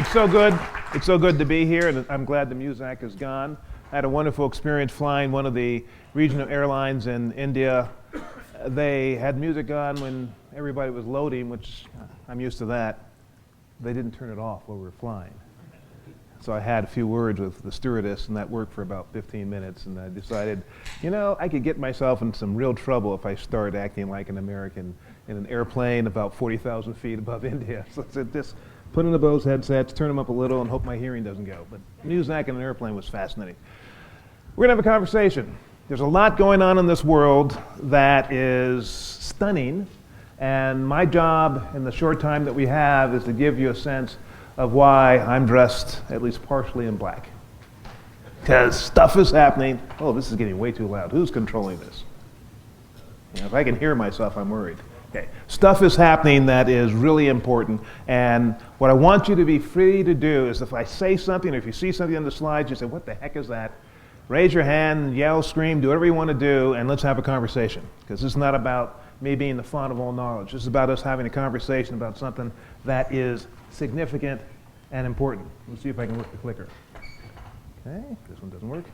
It's so good. It's so good to be here, and I'm glad the Muzak is gone. I had a wonderful experience flying one of the regional airlines in India. They had music on when everybody was loading, which I'm used to that. They didn't turn it off while we were flying. So I had a few words with the stewardess, and that worked for about 15 minutes, and I decided, I could get myself in some real trouble if I started acting like an American in an airplane about 40,000 feet above India. So I said, just put in the Bose headsets, turn them up a little, and hope my hearing doesn't go. But Muzak in an airplane was fascinating. We're going to have a conversation. There's a lot going on in this world that is stunning, and my job in the short time that we have is to give you a sense of why I'm dressed at least partially in black. Because stuff is happening. Oh, this is getting way too loud. Who's controlling this? If I can hear myself, I'm worried. Okay. Stuff is happening that is really important, and what I want you to be free to do is if I say something, or if you see something on the slides, you say, what the heck is that? Raise your hand, yell, scream, do whatever you want to do, and let's have a conversation. Because this is not about me being the font of all knowledge. This is about us having a conversation about something that is significant and important. Let's see if I can work the clicker. Okay, this one doesn't work.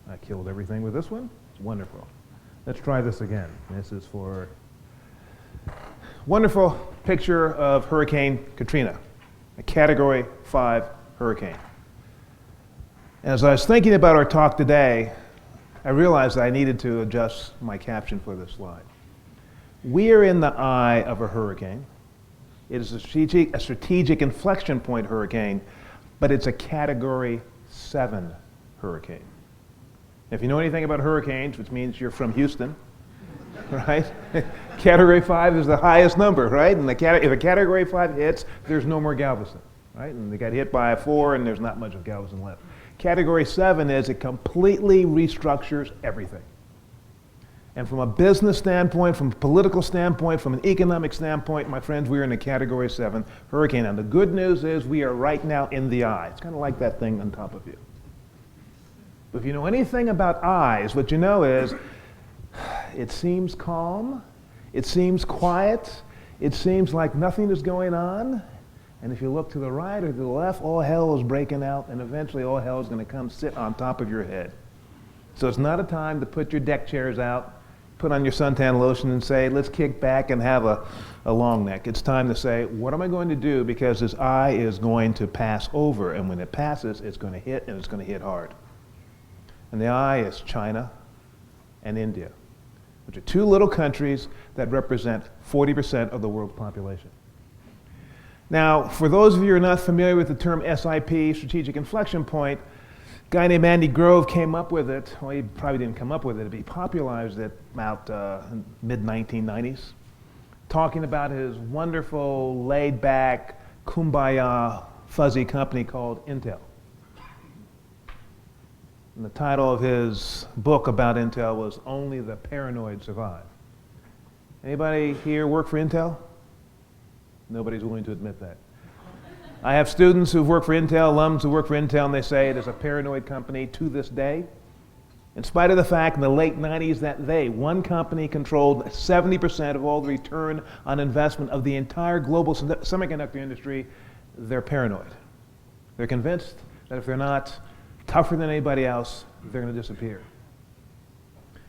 I killed everything with this one. Wonderful. Let's try this again. This is for wonderful picture of Hurricane Katrina, a Category 5 hurricane. As I was thinking about our talk today, I realized that I needed to adjust my caption for this slide. We are in the eye of a hurricane. It is a strategic inflection point hurricane, but it's a Category 7 hurricane. If you know anything about hurricanes, which means you're from Houston, right? Category 5 is the highest number, right? And if a Category 5 hits, there's no more Galveston, right? And they got hit by a 4, and there's not much of Galveston left. Category 7 is it completely restructures everything. And from a business standpoint, from a political standpoint, from an economic standpoint, my friends, we are in a Category 7 hurricane. And the good news is we are right now in the eye. It's kind of like that thing on top of you. But if you know anything about eyes, what you know is it seems calm, it seems quiet, it seems like nothing is going on. And if you look to the right or to the left, all hell is breaking out, and eventually all hell is going to come sit on top of your head. So it's not a time to put your deck chairs out, put on your suntan lotion and say, let's kick back and have a long neck. It's time to say, what am I going to do? Because this eye is going to pass over, and when it passes, it's going to hit, and it's going to hit hard. And the eye is China and India, which are two little countries that represent 40% of the world's population. Now, for those of you who are not familiar with the term SIP, strategic inflection point, a guy named Andy Grove came up with it. Well, he probably didn't come up with it, but he popularized it about mid-1990s, talking about his wonderful, laid-back, kumbaya, fuzzy company called Intel. And the title of his book about Intel was Only the Paranoid Survive. Anybody here work for Intel? Nobody's willing to admit that. I have students who've worked for Intel, alums who work for Intel, and they say it is a paranoid company to this day. In spite of the fact in the late 90s that one company, controlled 70% of all the return on investment of the entire global semiconductor industry, they're paranoid. They're convinced that if they're not tougher than anybody else, they're going to disappear.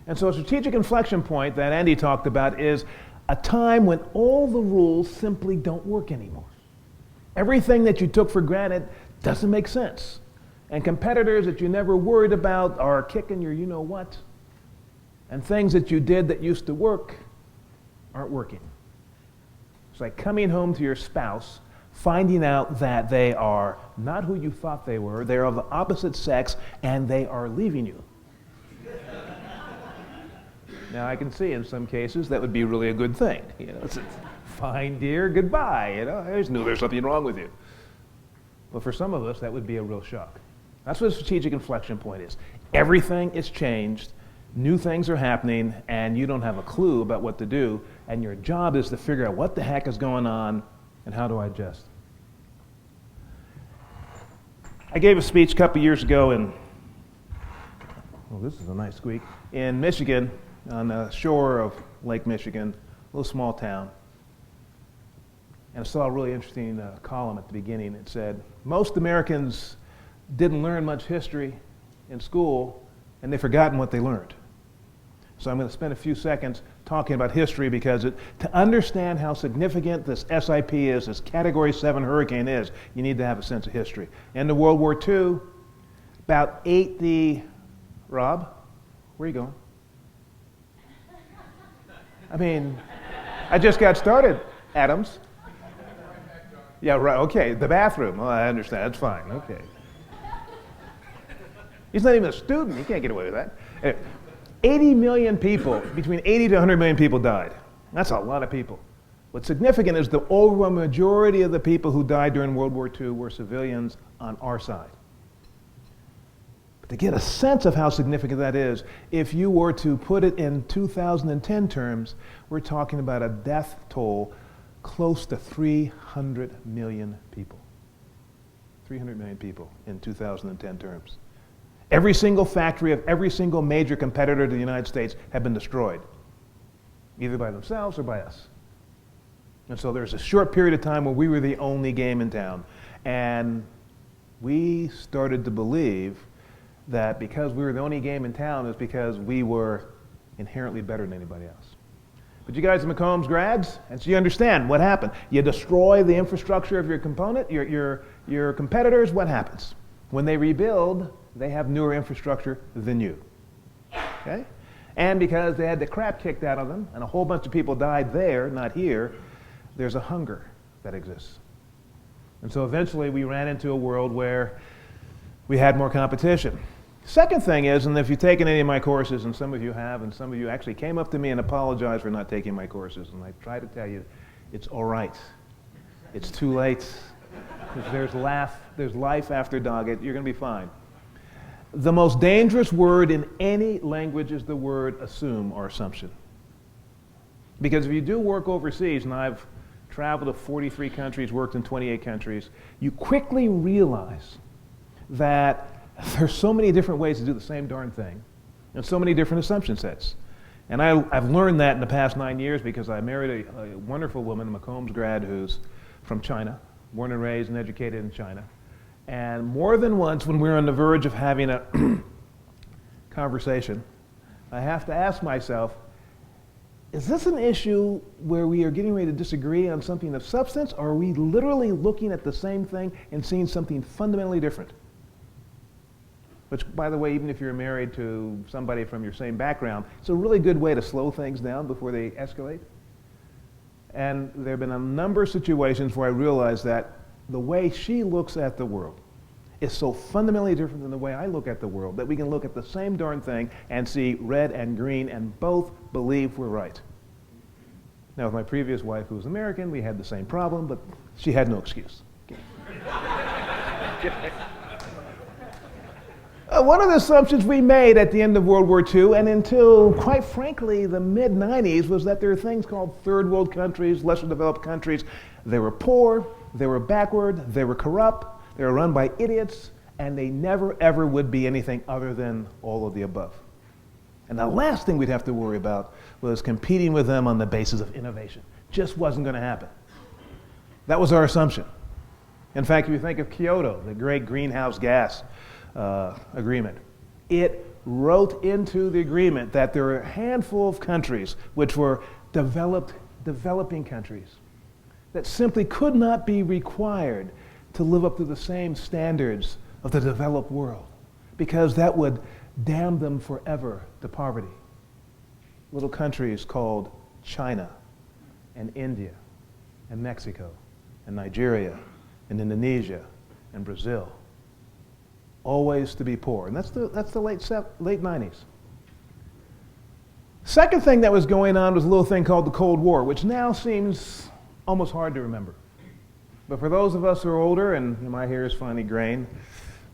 And so a strategic inflection point that Andy talked about is a time when all the rules simply don't work anymore. Everything that you took for granted doesn't make sense. And competitors that you never worried about are kicking your you-know-what. And things that you did that used to work aren't working. It's like coming home to your spouse, finding out that they are not who you thought they were, they're of the opposite sex, and they are leaving you. Now, I can see in some cases that would be really a good thing. It's fine, dear, goodbye. I just knew there's something wrong with you. But for some of us, that would be a real shock. That's what a strategic inflection point is. Everything is changed, new things are happening, and you don't have a clue about what to do, and your job is to figure out what the heck is going on and how do I adjust. I gave a speech a couple years ago in, this is a nice squeak, in Michigan, on the shore of Lake Michigan, a little small town. and I saw a really interesting column at the beginning. It said, most Americans didn't learn much history in school, and they've forgotten what they learned. So I'm going to spend a few seconds talking about history because to understand how significant this SIP is, this Category 7 hurricane is, you need to have a sense of history. End of World War II, about Rob, where are you going? I mean, I just got started, Adams. Yeah, right, okay, the bathroom. Oh, I understand, that's fine, okay. He's not even a student, he can't get away with that. Anyway, 80 million people, between 80 to 100 million people died. That's a lot of people. What's significant is the overwhelming majority of the people who died during World War II were civilians on our side. But to get a sense of how significant that is, if you were to put it in 2010 terms, we're talking about a death toll close to 300 million people. 300 million people in 2010 terms. Every single factory of every single major competitor to the United States have been destroyed, either by themselves or by us. And so there's a short period of time where we were the only game in town. And we started to believe that because we were the only game in town, it was because we were inherently better than anybody else. But you guys are McCombs grads, and so you understand what happened. You destroy the infrastructure of your your competitors, what happens? When they rebuild, they have newer infrastructure than you, okay? And because they had the crap kicked out of them, and a whole bunch of people died there, not here, there's a hunger that exists. And so eventually we ran into a world where we had more competition. Second thing is, and if you've taken any of my courses, and some of you have, and some of you actually came up to me and apologized for not taking my courses, and I try to tell you, it's all right. It's too late. There's life after Doggett. You're going to be fine. The most dangerous word in any language is the word assume or assumption. Because if you do work overseas, and I've traveled to 43 countries, worked in 28 countries, you quickly realize that there's so many different ways to do the same darn thing, and so many different assumption sets. And I've learned that in the past 9 years because I married a wonderful woman, a McCombs grad who's from China, born and raised and educated in China. And more than once, when we're on the verge of having a conversation, I have to ask myself, is this an issue where we are getting ready to disagree on something of substance, or are we literally looking at the same thing and seeing something fundamentally different? Which, by the way, even if you're married to somebody from your same background, it's a really good way to slow things down before they escalate. And there have been a number of situations where I realized that the way she looks at the world is so fundamentally different than the way I look at the world that we can look at the same darn thing and see red and green and both believe we're right. Now, with my previous wife, who was American, we had the same problem, but she had no excuse. One of the assumptions we made at the end of World War II and until, quite frankly, the mid-90s was that there are things called third world countries, lesser developed countries. They were poor, they were backward, they were corrupt, they were run by idiots, and they never ever would be anything other than all of the above. And the last thing we'd have to worry about was competing with them on the basis of innovation. Just wasn't going to happen. That was our assumption. In fact, if you think of Kyoto, the great greenhouse gas agreement, it wrote into the agreement that there are a handful of countries which were developing countries that simply could not be required to live up to the same standards of the developed world because that would damn them forever to poverty. Little countries called China and India and Mexico and Nigeria and Indonesia and Brazil. Always to be poor. And that's the late 90s. Second thing that was going on was a little thing called the Cold War, which now seems almost hard to remember. But for those of us who are older, and my hair is finely grained,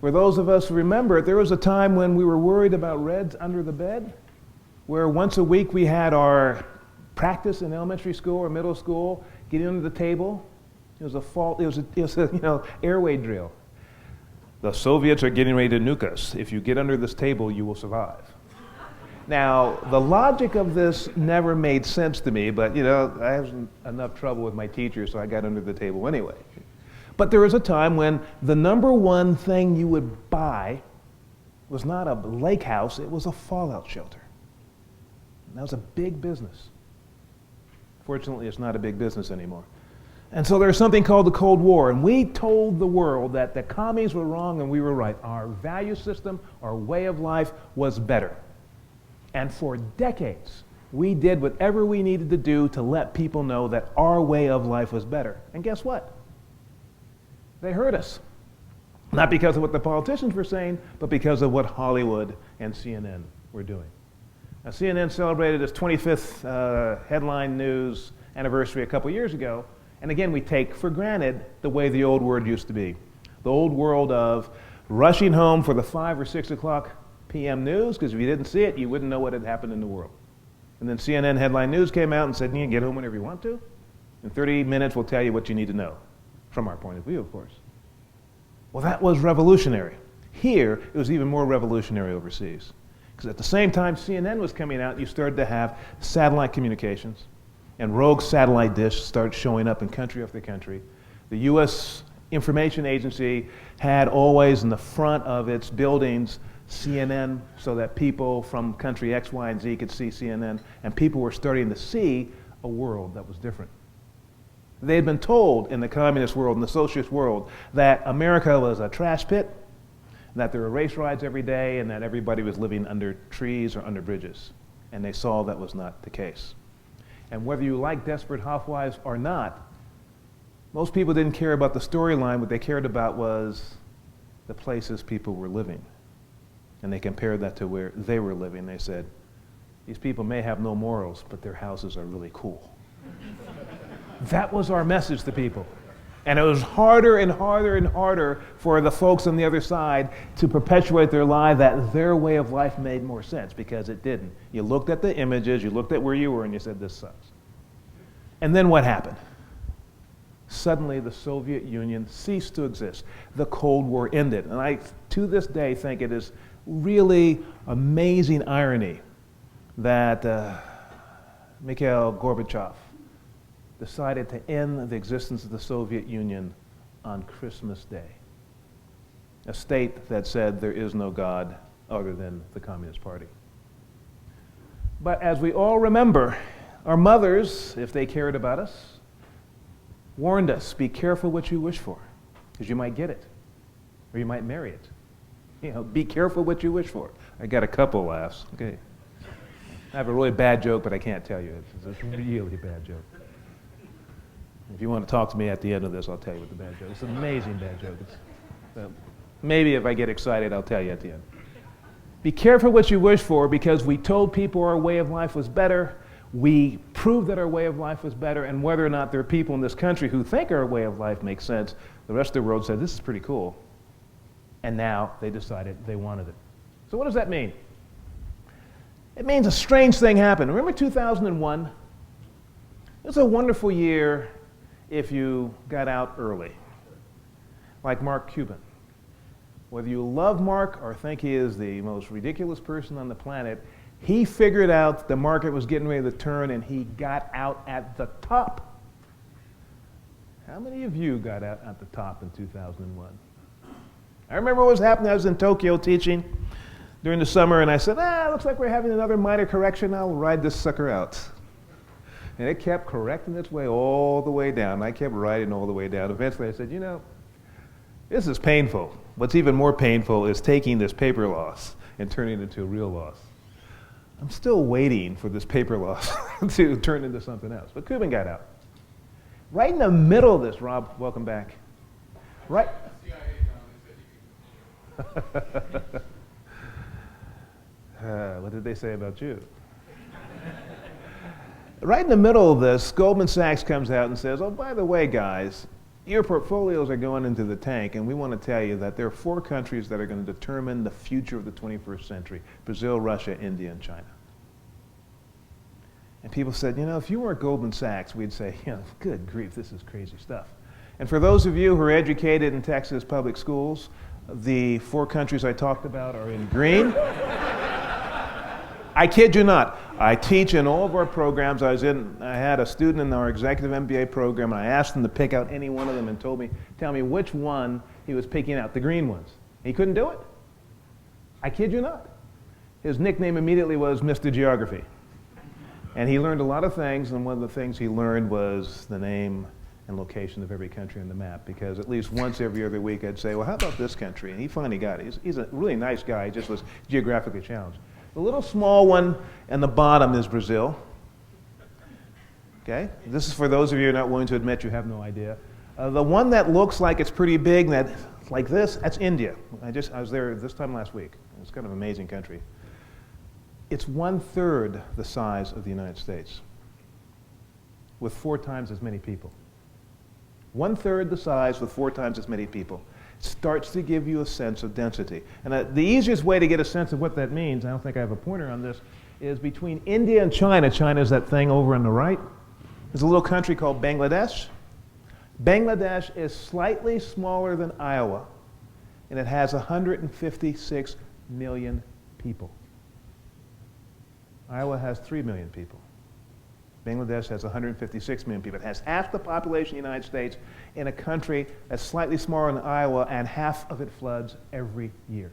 for those of us who remember it, there was a time when we were worried about reds under the bed, where once a week we had our practice in elementary school or middle school, getting under the table. It was a airway drill. The Soviets are getting ready to nuke us. If you get under this table, you will survive. Now, the logic of this never made sense to me, but I had enough trouble with my teacher, so I got under the table anyway. But there was a time when the number one thing you would buy was not a lake house, it was a fallout shelter. And that was a big business. Fortunately, it's not a big business anymore. And so there's something called the Cold War, and we told the world that the commies were wrong and we were right. Our value system, our way of life was better. And for decades, we did whatever we needed to do to let people know that our way of life was better. And guess what? They heard us. Not because of what the politicians were saying, but because of what Hollywood and CNN were doing. Now, CNN celebrated its 25th headline news anniversary a couple years ago. And again, we take for granted the way the old world used to be. The old world of rushing home for the 5 or 6 o'clock p.m. news, because if you didn't see it, you wouldn't know what had happened in the world. And then CNN headline news came out and said, you can get home whenever you want to. In 30 minutes, we'll tell you what you need to know, from our point of view, of course. Well, that was revolutionary. Here, it was even more revolutionary overseas. Because at the same time CNN was coming out, you started to have satellite communications, and rogue satellite dishes started showing up in country after country. The U.S. Information Agency had always in the front of its buildings CNN so that people from country X, Y, and Z could see CNN, and people were starting to see a world that was different. They had been told in the communist world, in the socialist world, that America was a trash pit, that there were race riots every day, and that everybody was living under trees or under bridges. And they saw that was not the case. And whether you like Desperate Housewives or not, most people didn't care about the storyline. What they cared about was the places people were living. And they compared that to where they were living. They said, these people may have no morals, but their houses are really cool. That was our message to people. And it was harder and harder and harder for the folks on the other side to perpetuate their lie that their way of life made more sense, because it didn't. You looked at the images, you looked at where you were, and you said, this sucks. And then what happened? Suddenly the Soviet Union ceased to exist. The Cold War ended. And I, to this day, think it is really amazing irony that Mikhail Gorbachev decided to end the existence of the Soviet Union on Christmas Day, a state that said there is no God other than the Communist Party. But as we all remember, our mothers, if they cared about us, warned us, be careful what you wish for, because you might get it, or you might marry it. Be careful what you wish for. I got a couple laughs. Okay. I have a really bad joke, but I can't tell you. It's a really bad joke. If you want to talk to me at the end of this, I'll tell you what the bad joke is. It's an amazing bad joke. Maybe if I get excited, I'll tell you at the end. Be careful what you wish for, because we told people our way of life was better. We proved that our way of life was better, and whether or not there are people in this country who think our way of life makes sense, the rest of the world said, this is pretty cool. And now they decided they wanted it. So what does that mean? It means a strange thing happened. Remember 2001? It was a wonderful year if you got out early, like Mark Cuban. Whether you love Mark or think he is the most ridiculous person on the planet, he figured out the market was getting ready to turn, and he got out at the top. How many of you got out at the top in 2001? I remember what was happening. I was in Tokyo teaching during the summer, and I said, looks like we're having another minor correction. I'll ride this sucker out. And it kept correcting its way all the way down. I kept riding all the way down. Eventually I said, this is painful. What's even more painful is taking this paper loss and turning it into a real loss. I'm still waiting for this paper loss to turn into something else. But Cuban got out. Right in the middle of this, Rob, welcome back. Right. What did they say about you? Right in the middle of this, Goldman Sachs comes out and says, oh, by the way, guys, your portfolios are going into the tank, and we want to tell you that there are 4 countries that are going to determine the future of the 21st century: Brazil, Russia, India, and China. And people said, if you weren't Goldman Sachs, we'd say, good grief, this is crazy stuff. And for those of you who are educated in Texas public schools, the 4 countries I talked about are in green. I kid you not. I teach in all of our programs. I had a student in our executive MBA program, and I asked him to pick out any one of them and tell me which one he was picking out, the green ones. He couldn't do it. I kid you not. His nickname immediately was Mr. Geography. And he learned a lot of things, and one of the things he learned was the name and location of every country on the map, because at least once every other week I'd say, well, how about this country? And he finally got it. He's a really nice guy. He just was geographically challenged. The little small one in the bottom is Brazil. Okay? This is for those of you who are not willing to admit you have no idea. The one that looks like it's pretty big, like this, that's India. I was there this time last week. It's kind of an amazing country. It's 1/3 the size of the United States, with 4 times as many people. 1/3 the size with 4 times as many people. It starts to give you a sense of density. And the easiest way to get a sense of what that means, I don't think I have a pointer on this, is between India and China. China is that thing over on the right. There's a little country called Bangladesh. Bangladesh is slightly smaller than Iowa, and it has 156 million people. Iowa has 3 million people. Bangladesh has 156 million people. It has half the population of the United States in a country that's slightly smaller than Iowa, and half of it floods every year.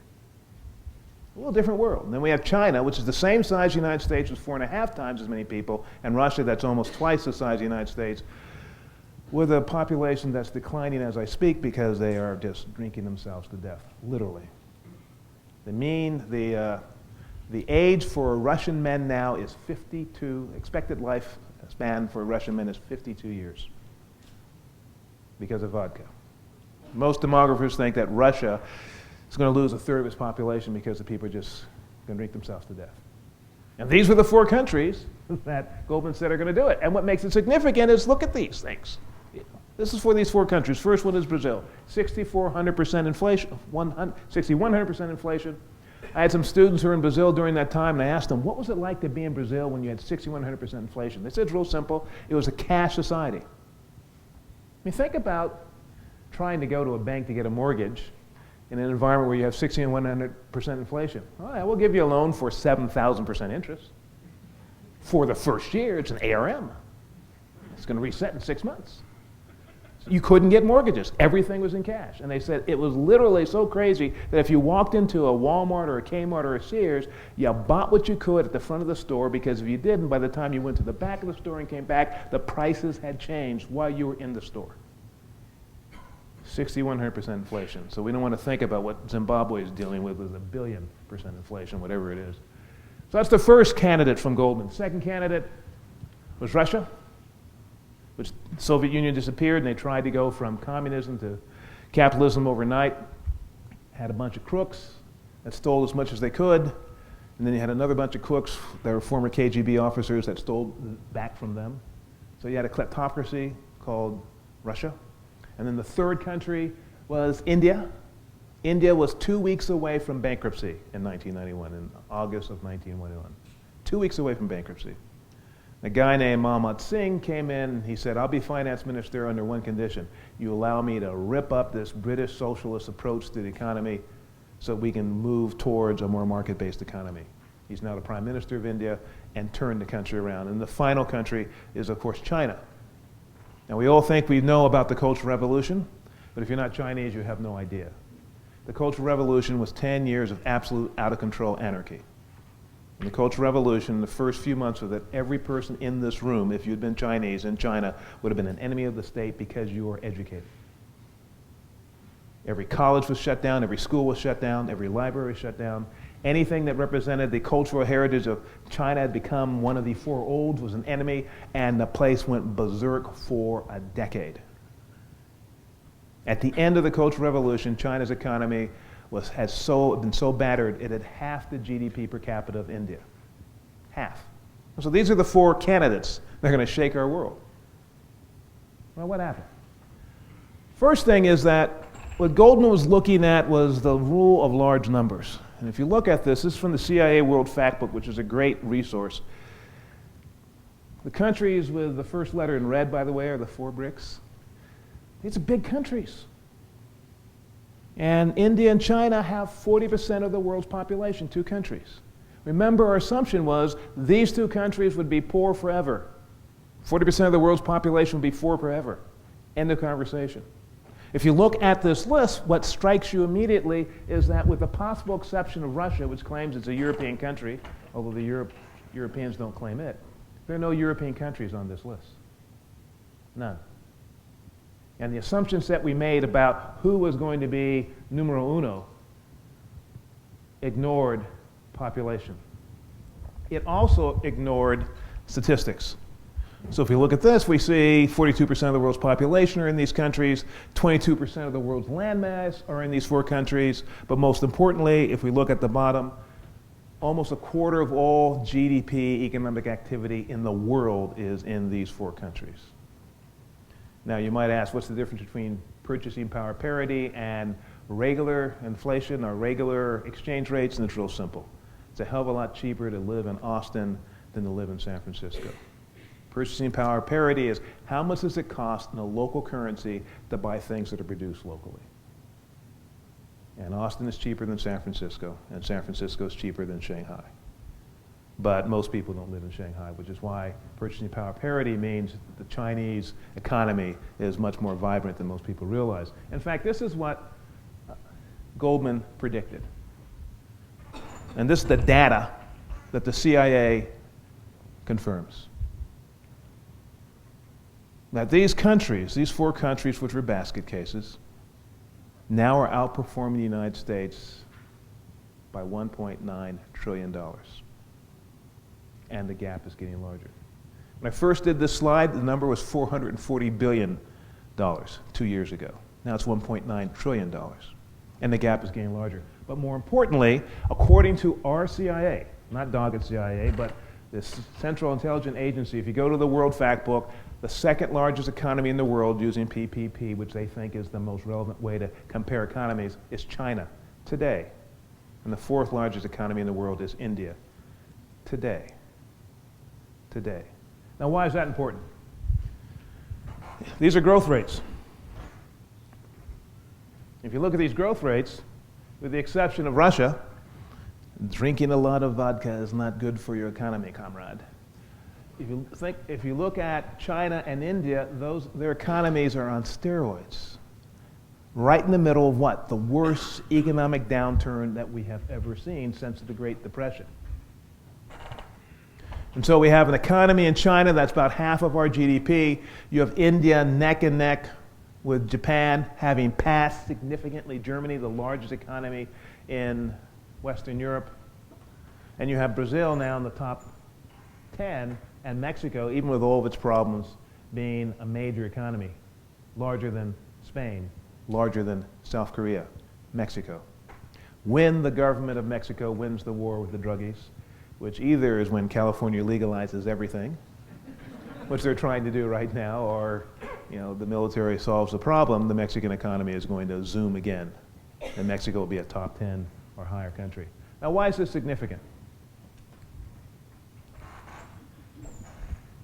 A little different world. And then we have China, which is the same size as the United States with 4.5 times as many people, and Russia, that's almost twice the size of the United States, with a population that's declining as I speak because they are just drinking themselves to death, literally. The age for Russian men now is 52. Expected life span for Russian men is 52 years because of vodka. Most demographers think that Russia is going to lose 1/3 of its population because the people are just going to drink themselves to death. And these were the 4 countries that Goldman said are going to do it. And what makes it significant is look at these things. This is for these 4 countries. First one is Brazil. 6,400% inflation. 6,100% inflation. I had some students who were in Brazil during that time, and I asked them, what was it like to be in Brazil when you had 6,100% inflation? They said it's real simple. It was a cash society. I mean, think about trying to go to a bank to get a mortgage in an environment where you have 6,100% inflation. All right, we'll give you a loan for 7,000% interest. For the first year, it's an ARM. It's going to reset in 6 months. You couldn't get mortgages. Everything was in cash. And they said it was literally so crazy that if you walked into a Walmart or a Kmart or a Sears, you bought what you could at the front of the store, because if you didn't, by the time you went to the back of the store and came back, the prices had changed while you were in the store. 6,100% inflation. So we don't want to think about what Zimbabwe is dealing with 1 billion% inflation, whatever it is. So that's the first candidate from Goldman. The second candidate was Russia, which the Soviet Union disappeared, and they tried to go from communism to capitalism overnight. Had a bunch of crooks that stole as much as they could, and then you had another bunch of crooks that were former KGB officers that stole back from them. So you had a kleptocracy called Russia. And then the third country was India. India was 2 weeks away from bankruptcy in 1991, in August of 1991. 2 weeks away from bankruptcy. A guy named Manmohan Singh came in and he said, I'll be finance minister under one condition. You allow me to rip up this British socialist approach to the economy so we can move towards a more market-based economy. He's now the prime minister of India and turned the country around. And the final country is, of course, China. Now, we all think we know about the Cultural Revolution, but if you're not Chinese, you have no idea. The Cultural Revolution was 10 years of absolute out-of-control anarchy. In the Cultural Revolution, the first few months of it, every person in this room, if you'd been Chinese in China, would have been an enemy of the state because you were educated. Every college was shut down, every school was shut down, every library was shut down. Anything that represented the cultural heritage of China had become one of the 4 olds, was an enemy, and the place went berserk for a decade. At the end of the Cultural Revolution, China's economy had been so battered, it had half the GDP per capita of India. Half. So these are the 4 candidates that are going to shake our world. Well, what happened? First thing is that what Goldman was looking at was the rule of large numbers. And if you look at this is from the CIA World Factbook, which is a great resource. The countries with the first letter in red, by the way, are the 4 BRICs. These are big countries. And India and China have 40% of the world's population, 2 countries. Remember, our assumption was these two countries would be poor forever. 40% of the world's population would be poor forever. End of conversation. If you look at this list, what strikes you immediately is that with the possible exception of Russia, which claims it's a European country, although the Europeans don't claim it, there are no European countries on this list. None. And the assumptions that we made about who was going to be numero uno ignored population. It also ignored statistics. So if we look at this, we see 42% of the world's population are in these countries, 22% of the world's landmass are in these four countries, but most importantly, if we look at the bottom, almost a quarter of all GDP economic activity in the world is in these four countries. Now you might ask, what's the difference between purchasing power parity and regular inflation or regular exchange rates? And it's real simple. It's a hell of a lot cheaper to live in Austin than to live in San Francisco. Purchasing power parity is how much does it cost in a local currency to buy things that are produced locally. And Austin is cheaper than San Francisco, and San Francisco is cheaper than Shanghai. But most people don't live in Shanghai, which is why purchasing power parity means that the Chinese economy is much more vibrant than most people realize. In fact, this is what Goldman predicted. And this is the data that the CIA confirms. That these countries, these four countries which were basket cases, now are outperforming the United States by $1.9 trillion. And the gap is getting larger. When I first did this slide, the number was $440 billion 2 years ago. Now it's $1.9 trillion. And the gap is getting larger. But more importantly, according to our CIA, not Doggett CIA, but this Central Intelligence Agency, if you go to the World Fact Book, the second largest economy in the world using PPP, which they think is the most relevant way to compare economies, is China today. And the fourth largest economy in the world is India today. Today. Now, why is that important? These are growth rates. If you look at these growth rates, with the exception of Russia, drinking a lot of vodka is not good for your economy, comrade. If you look at China and India, their economies are on steroids. Right in the middle of what? The worst economic downturn that we have ever seen since the Great Depression. And so we have an economy in China that's about half of our GDP. You have India neck and neck with Japan, having passed significantly Germany, the largest economy in Western Europe. And you have Brazil now in the top 10, and Mexico, even with all of its problems, being a major economy, larger than Spain, larger than South Korea, Mexico. When the government of Mexico wins the war with the druggies, which either is when California legalizes everything, which they're trying to do right now, or the military solves the problem, the Mexican economy is going to zoom again, and Mexico will be a top 10 or higher country. Now, why is this significant?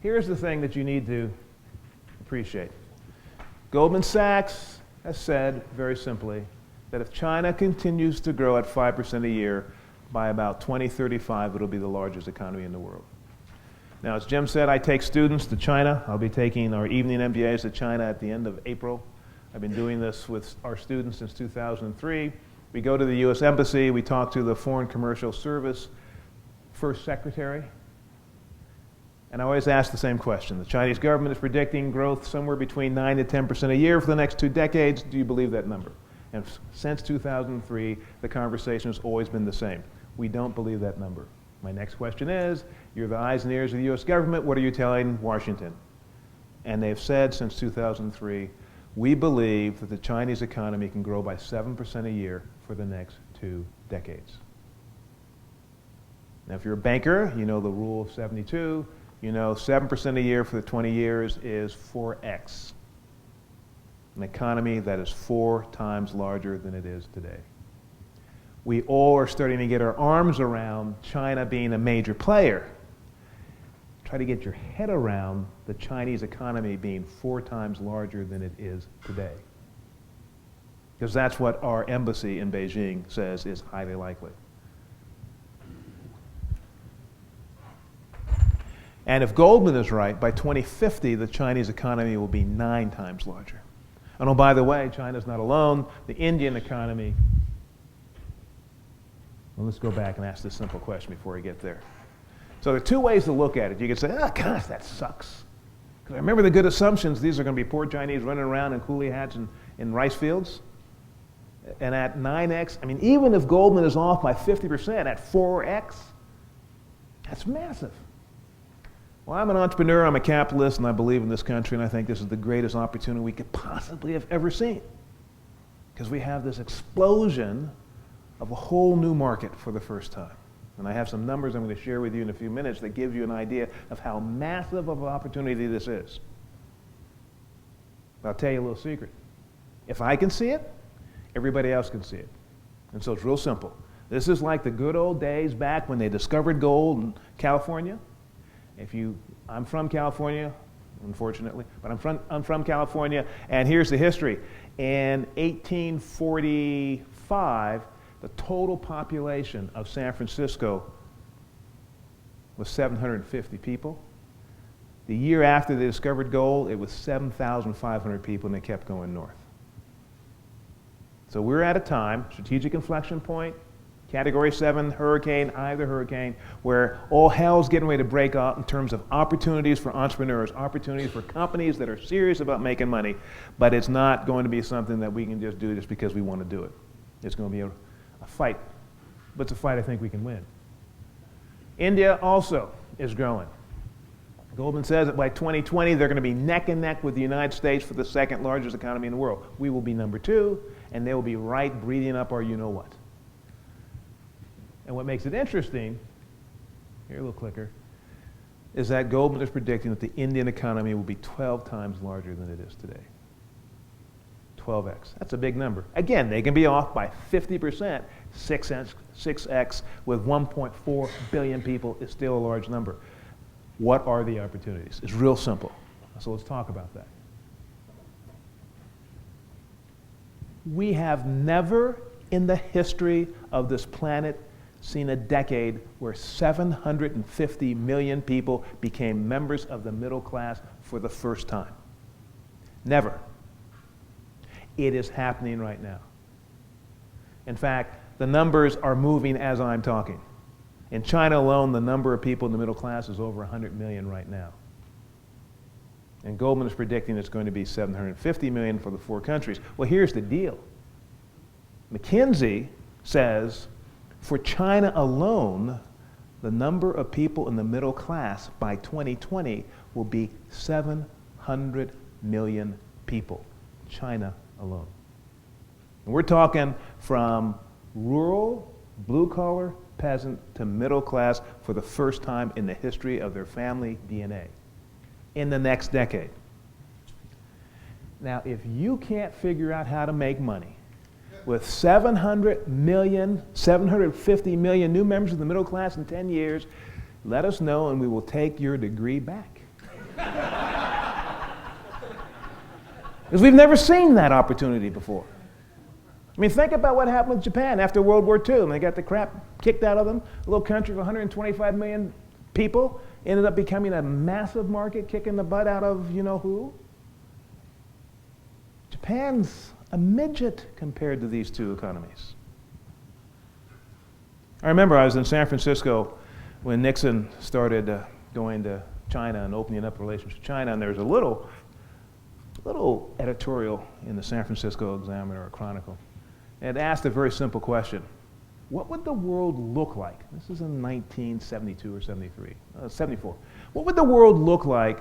Here's the thing that you need to appreciate. Goldman Sachs has said very simply that if China continues to grow at 5% a year, by about 2035, it'll be the largest economy in the world. Now, as Jim said, I take students to China. I'll be taking our evening MBAs to China at the end of April. I've been doing this with our students since 2003. We go to the U.S. Embassy. We talk to the Foreign Commercial Service First Secretary. And I always ask the same question. The Chinese government is predicting growth somewhere between 9 to 10% a year for the next 2 decades. Do you believe that number? And since 2003, the conversation has always been the same. We don't believe that number. My next question is, you're the eyes and ears of the U.S. government. What are you telling Washington? And they've said since 2003, we believe that the Chinese economy can grow by 7% a year for the next 2 decades. Now, if you're a banker, you know the rule of 72. You know 7% a year for the 20 years is 4x. An economy that is 4 times larger than it is today. We all are starting to get our arms around China being a major player. Try to get your head around the Chinese economy being 4 times larger than it is today. Because that's what our embassy in Beijing says is highly likely. And if Goldman is right, by 2050, the Chinese economy will be 9 times larger. And oh, by the way, China's not alone. The Indian economy. Well, let's go back and ask this simple question before we get there. So there are 2 ways to look at it. You could say, oh, gosh, that sucks. Because I remember the good assumptions. These are going to be poor Chinese running around in coolie hats and in rice fields. And at 9x, I mean, even if Goldman is off by 50%, at 4x, that's massive. Well, I'm an entrepreneur, I'm a capitalist, and I believe in this country, and I think this is the greatest opportunity we could possibly have ever seen. Because we have this explosion of a whole new market for the first time. And I have some numbers I'm going to share with you in a few minutes that give you an idea of how massive of an opportunity this is. But I'll tell you a little secret. If I can see it, everybody else can see it. And so it's real simple. This is like the good old days back when they discovered gold in California. I'm from California, unfortunately, but I'm from California, and here's the history. In 1845, the total population of San Francisco was 750 people. The year after they discovered gold, it was 7,500 people, and they kept going north. So we're at a time, strategic inflection point, Category 7 hurricane, either hurricane, where all hell's getting ready to break out in terms of opportunities for entrepreneurs, opportunities for companies that are serious about making money, but it's not going to be something that we can just do just because we want to do it. It's going to be a fight, but it's a fight I think we can win. India also is growing. Goldman says that by 2020, they're going to be neck and neck with the United States for the 2nd largest economy in the world. We will be number 2, and they will be right breathing up our you-know-what. And what makes it interesting, here a little clicker, is that Goldman is predicting that the Indian economy will be 12 times larger than it is today. 12x. That's a big number. Again, they can be off by 50%. 6x with 1.4 billion people is still a large number. What are the opportunities? It's real simple. So let's talk about that. We have never in the history of this planet seen a decade where 750 million people became members of the middle class for the first time. Never. It is happening right now. In fact, the numbers are moving as I'm talking. In China alone, the number of people in the middle class is over 100 million right now. And Goldman is predicting it's going to be 750 million for the 4 countries. Well, here's the deal. McKinsey says for China alone, the number of people in the middle class by 2020 will be 700 million people. China alone. And we're talking from rural, blue-collar, peasant to middle class for the first time in the history of their family DNA in the next decade. Now, if you can't figure out how to make money with 750 million new members of the middle class in 10 years, let us know and we will take your degree back. Because we've never seen that opportunity before. I mean, think about what happened with Japan after World War II, and they got the crap kicked out of them. A little country of 125 million people ended up becoming a massive market, kicking the butt out of you-know-who. Japan's a midget compared to these 2 economies. I remember I was in San Francisco when Nixon started going to China and opening up relations with China, and there was a little editorial in the San Francisco Examiner or Chronicle. It asked a very simple question. What would the world look like? This is in 1972 or 74. What would the world look like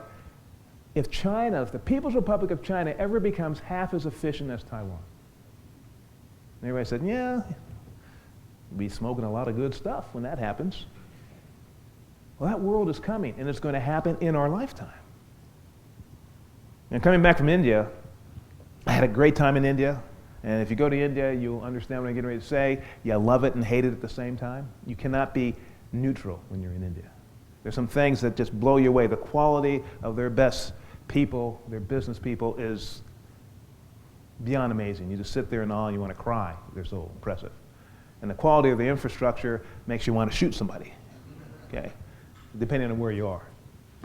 if the People's Republic of China ever becomes half as efficient as Taiwan? And everybody said, yeah, we'll be smoking a lot of good stuff when that happens. Well, that world is coming, and it's going to happen in our lifetime. And coming back from India, I had a great time in India. And if you go to India, you'll understand what I'm getting ready to say. You love it and hate it at the same time. You cannot be neutral when you're in India. There's some things that just blow you away. The quality of their best people, their business people, is beyond amazing. You just sit there in awe and you want to cry. They're so impressive. And the quality of the infrastructure makes you want to shoot somebody, okay, depending on where you are.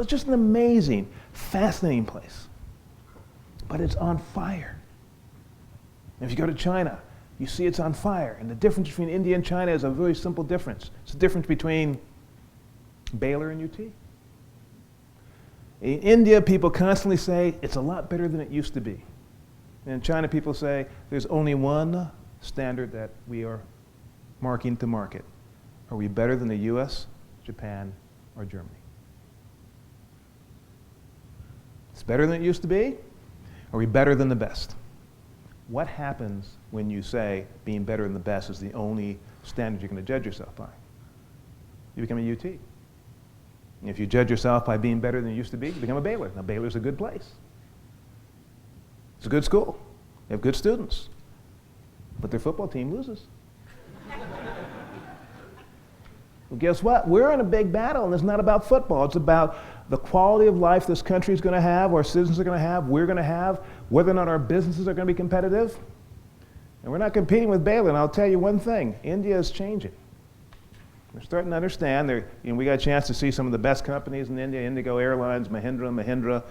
It's just an amazing, fascinating place. But it's on fire. And if you go to China, you see it's on fire. And the difference between India and China is a very simple difference. It's the difference between Baylor and UT. In India, people constantly say it's a lot better than it used to be. And in China, people say there's only one standard that we are marking to market. Are we better than the US, Japan, or Germany? It's better than it used to be. Are we better than the best? What happens when you say being better than the best is the only standard you're going to judge yourself by? You become a UT. And if you judge yourself by being better than you used to be, you become a Baylor. Now, Baylor's a good place. It's a good school. They have good students. But their football team loses. Well, guess what? We're in a big battle, and it's not about football. It's about the quality of life this country is going to have, our citizens are going to have, we're going to have, whether or not our businesses are going to be competitive. And we're not competing with Baylor, and I'll tell you one thing, India is changing. They're starting to understand. We got a chance to see some of the best companies in India, Indigo Airlines, Mahindra,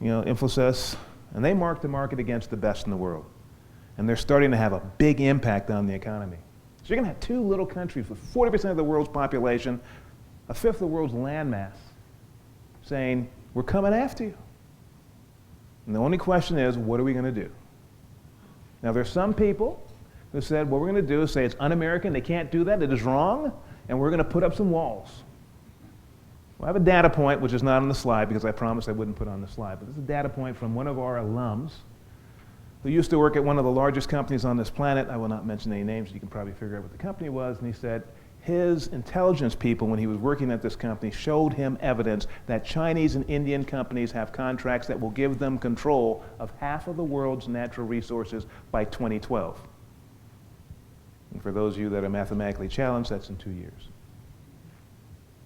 Infosys, and they mark the market against the best in the world. And they're starting to have a big impact on the economy. So you're going to have two little countries with 40% of the world's population, a fifth of the world's landmass, saying, we're coming after you. And the only question is, what are we going to do? Now, there's some people who said, what we're going to do is say it's un-American, they can't do that, it is wrong, and we're going to put up some walls. Well, I have a data point, which is not on the slide because I promised I wouldn't put it on the slide, but this is a data point from one of our alums who used to work at one of the largest companies on this planet. I will not mention any names, you can probably figure out what the company was, and he said his intelligence people, when he was working at this company, showed him evidence that Chinese and Indian companies have contracts that will give them control of half of the world's natural resources by 2012. And for those of you that are mathematically challenged, that's in 2 years.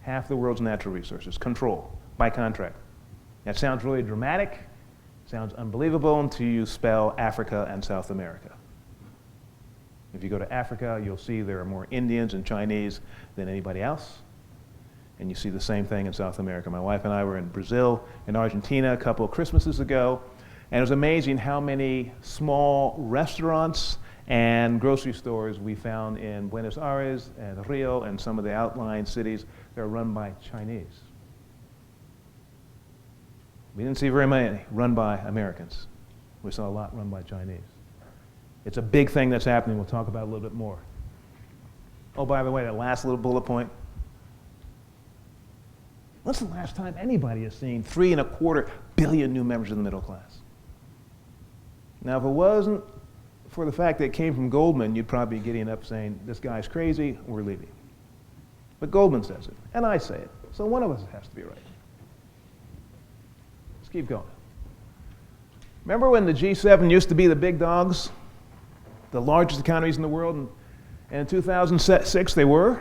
Half the world's natural resources, control, by contract. That sounds really dramatic, sounds unbelievable until you spell Africa and South America. If you go to Africa, you'll see there are more Indians and Chinese than anybody else. And you see the same thing in South America. My wife and I were in Brazil and Argentina a couple of Christmases ago, and it was amazing how many small restaurants and grocery stores we found in Buenos Aires and Rio and some of the outlying cities that are run by Chinese. We didn't see very many run by Americans. We saw a lot run by Chinese. It's a big thing that's happening. We'll talk about it a little bit more. Oh, by the way, that last little bullet point. When's the last time anybody has seen 3.25 billion new members of the middle class? Now, if it wasn't for the fact that it came from Goldman, you'd probably be getting up saying, this guy's crazy, we're leaving. But Goldman says it, and I say it, so one of us has to be right. Let's keep going. Remember when the G7 used to be the big dogs? The largest economies in the world, and in 2006 they were.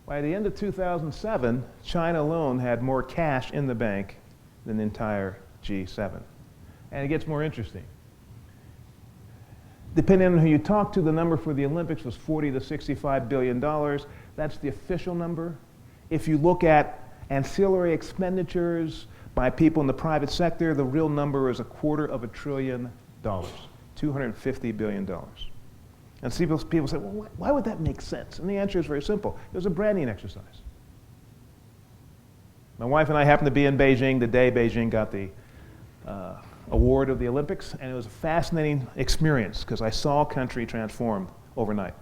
By the end of 2007, China alone had more cash in the bank than the entire G7. And it gets more interesting. Depending on who you talk to, the number for the Olympics was $40 to $65 billion. That's the official number. If you look at ancillary expenditures by people in the private sector, the real number is $250 billion. $250 billion. And people say, well, why would that make sense? And the answer is very simple. It was a branding exercise. My wife and I happened to be in Beijing the day Beijing got the award of the Olympics, and it was a fascinating experience because I saw a country transformed overnight.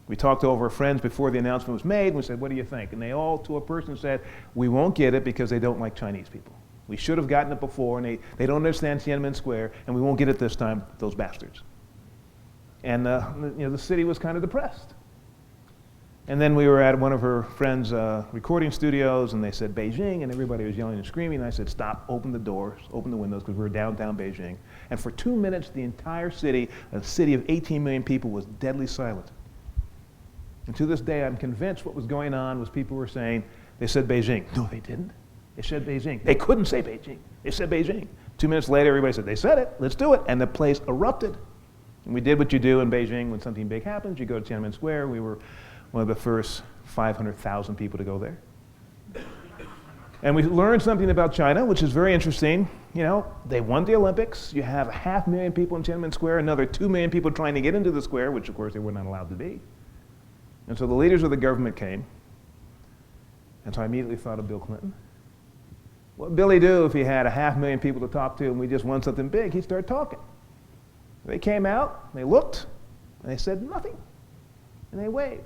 We talked to our friends before the announcement was made, and we said, what do you think? And they all, to a person, said, we won't get it because they don't like Chinese people. We should have gotten it before, and they don't understand Tiananmen Square, and we won't get it this time, those bastards. And the city was kind of depressed. And then we were at one of her friends' recording studios, and they said Beijing, and everybody was yelling and screaming. And I said, stop, open the doors, open the windows, because we were downtown Beijing. And for 2 minutes, the entire city, a city of 18 million people, was deadly silent. And to this day, I'm convinced what was going on was people were saying, they said Beijing. No, they didn't. They said Beijing. They couldn't say Beijing. They said Beijing. 2 minutes later, everybody said, they said it, let's do it. And the place erupted. And we did what you do in Beijing when something big happens. You go to Tiananmen Square. We were one of the first 500,000 people to go there. And we learned something about China, which is very interesting. You know, they won the Olympics. You have 500,000 people in Tiananmen Square, another 2 million people trying to get into the square, which of course they were not allowed to be. And so the leaders of the government came. And so I immediately thought of Bill Clinton. What would Billy do if he had 500,000 people to talk to and we just won something big? He'd start talking. They came out, they looked, and they said nothing. And they waved.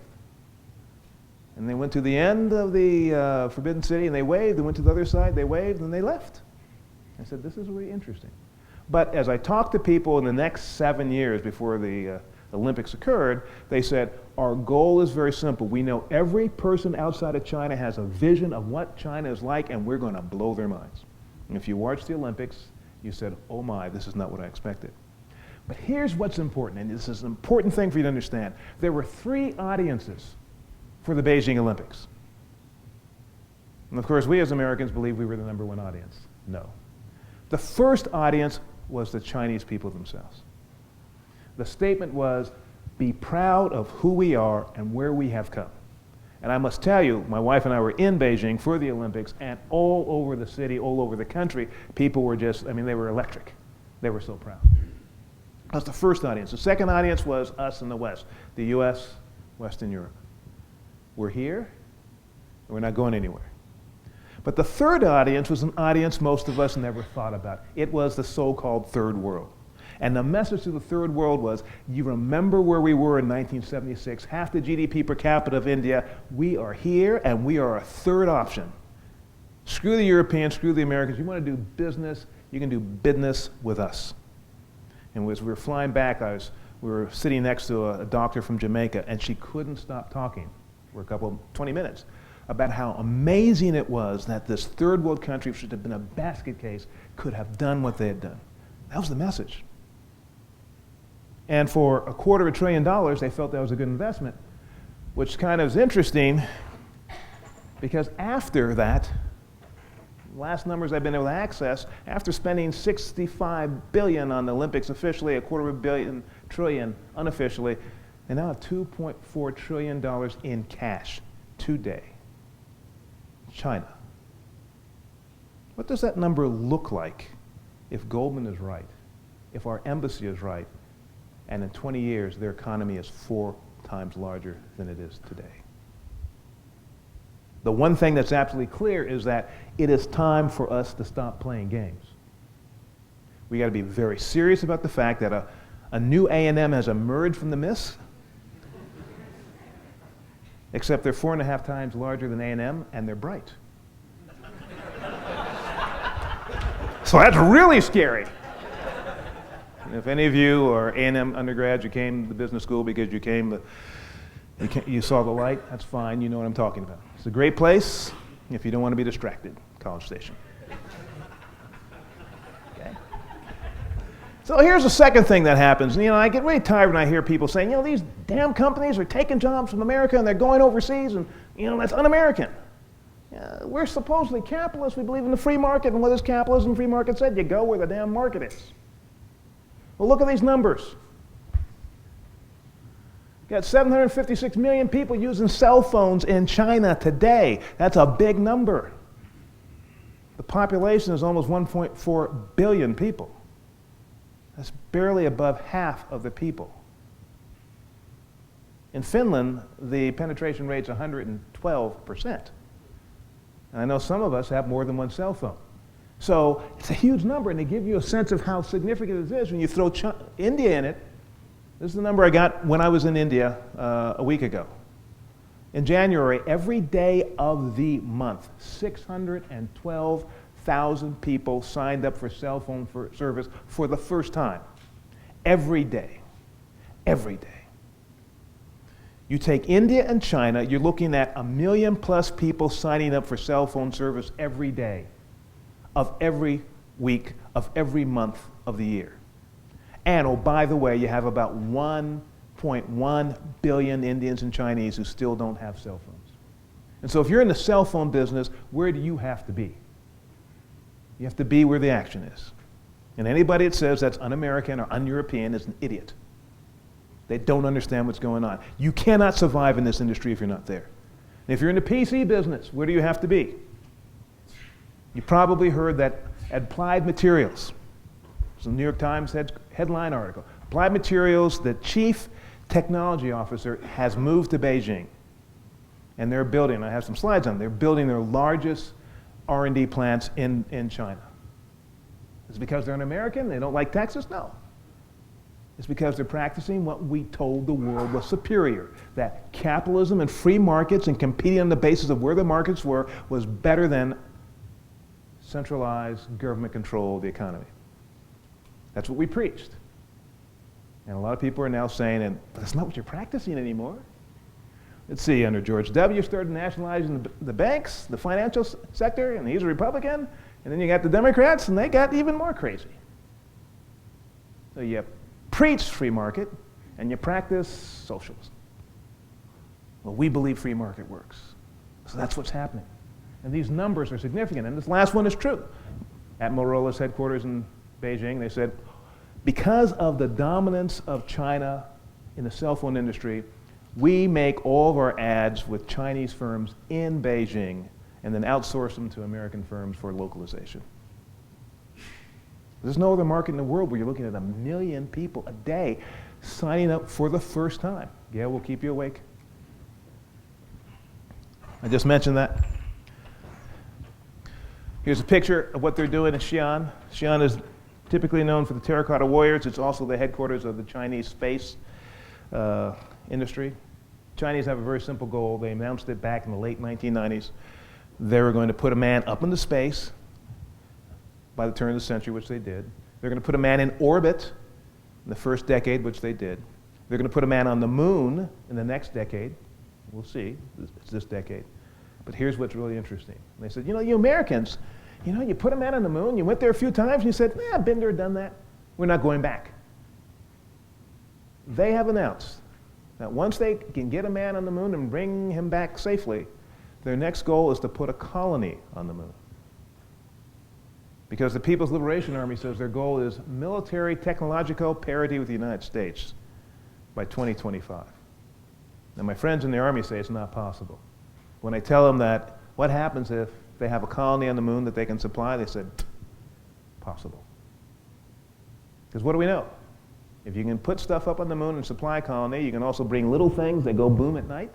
And they went to the end of the Forbidden City and they waved, and went to the other side, they waved, and they left. I said, this is really interesting. But as I talked to people in the next 7 years before the Olympics occurred, they said, our goal is very simple. We know every person outside of China has a vision of what China is like, and we're going to blow their minds. And if you watched the Olympics, you said, oh my, this is not what I expected. But here's what's important, and this is an important thing for you to understand. There were 3 audiences for the Beijing Olympics. And of course, we as Americans believe we were the #1 audience. No. The first audience was the Chinese people themselves. The statement was, be proud of who we are and where we have come. And I must tell you, my wife and I were in Beijing for the Olympics, and all over the city, all over the country, people were just, I mean, they were electric. They were so proud. That's the first audience. The second audience was us in the West, the US, Western Europe. We're here, and we're not going anywhere. But the third audience was an audience most of us never thought about. It was the so-called third world. And the message to the third world was, you remember where we were in 1976, half the GDP per capita of India. We are here, and we are a third option. Screw the Europeans, screw the Americans. You want to do business, you can do business with us. And as we were flying back, we were sitting next to a doctor from Jamaica, and she couldn't stop talking for 20 minutes about how amazing it was that this third world country, which should have been a basket case, could have done what they had done. That was the message. And for $250 billion, they felt that was a good investment, which kind of is interesting because after that, last numbers I've been able to access, after spending $65 billion on the Olympics officially, $250 billion unofficially, they now have $2.4 trillion in cash today. China. What does that number look like if Goldman is right, if our embassy is right, and in 20 years their economy is 4 times larger than it is today? The one thing that's absolutely clear is that it is time for us to stop playing games. We got to be very serious about the fact that a new A&M has emerged from the mist, except they're 4.5 times larger than A&M, and they're bright. So that's really scary. And if any of you are A&M undergrads, you came to the business school because you saw the light, that's fine, you know what I'm talking about. It's a great place if you don't want to be distracted, College Station. Okay. So here's the second thing that happens. You know, I get really tired when I hear people saying, you know, these damn companies are taking jobs from America and they're going overseas, and, you know, that's un-American. We're supposedly capitalists. We believe in the free market, and what does capitalism, free market said? You go where the damn market is. Well, look at these numbers. You got 756 million people using cell phones in China today. That's a big number. The population is almost 1.4 billion people. That's barely above half of the people. In Finland, the penetration rate's 112%. And I know some of us have more than one cell phone. So it's a huge number, and to give you a sense of how significant it is, when you throw India in it, this is the number I got when I was in India a week ago. In January, every day of the month, 612,000 people signed up for cell phone service for the first time. Every day. Every day. You take India and China, you're looking at 1 million plus people signing up for cell phone service every day, of every week, of every month of the year. And, oh, by the way, you have about 1.1 billion Indians and Chinese who still don't have cell phones. And so if you're in the cell phone business, where do you have to be? You have to be where the action is. And anybody that says that's un-American or un-European is an idiot. They don't understand what's going on. You cannot survive in this industry if you're not there. And if you're in the PC business, where do you have to be? You probably heard that Applied Materials, it's a New York Times headline article, Applied Materials, the chief technology officer has moved to Beijing. And they're building, I have some slides on, they're building their largest R&D plants in China. Is it because they're an American, they don't like Texas? No. It's because they're practicing what we told the world was superior, that capitalism and free markets and competing on the basis of where the markets were was better than centralized government control of the economy. That's what we preached. And a lot of people are now saying, but that's not what you're practicing anymore. Let's see, under George W. started nationalizing the banks, the financial sector, and he's a Republican. And then you got the Democrats, and they got even more crazy. So you preach free market, and you practice socialism. Well, we believe free market works. So that's what's happening. And these numbers are significant, and this last one is true. At Motorola's headquarters in Beijing, they said, because of the dominance of China in the cell phone industry, we make all of our ads with Chinese firms in Beijing and then outsource them to American firms for localization. There's no other market in the world where you're looking at 1 million people a day signing up for the first time. Yeah, we'll keep you awake. I just mentioned that. Here's a picture of what they're doing in Xi'an. Xi'an is typically known for the terracotta warriors. It's also the headquarters of the Chinese space industry. Chinese have a very simple goal. They announced it back in the late 1990s. They were going to put a man up into space by the turn of the century, which they did. They're going to put a man in orbit in the first decade, which they did. They're going to put a man on the moon in the next decade. We'll see. It's this decade. But here's what's really interesting. They said, you Americans, you put a man on the moon, you went there a few times, and you said, been there, done that. We're not going back. They have announced that once they can get a man on the moon and bring him back safely, their next goal is to put a colony on the moon. Because the People's Liberation Army says their goal is military technological parity with the United States by 2025. Now, my friends in the Army say it's not possible. When I tell them that, what happens if they have a colony on the moon that they can supply, they said, possible. Because what do we know? If you can put stuff up on the moon and supply a colony, you can also bring little things that go boom at night.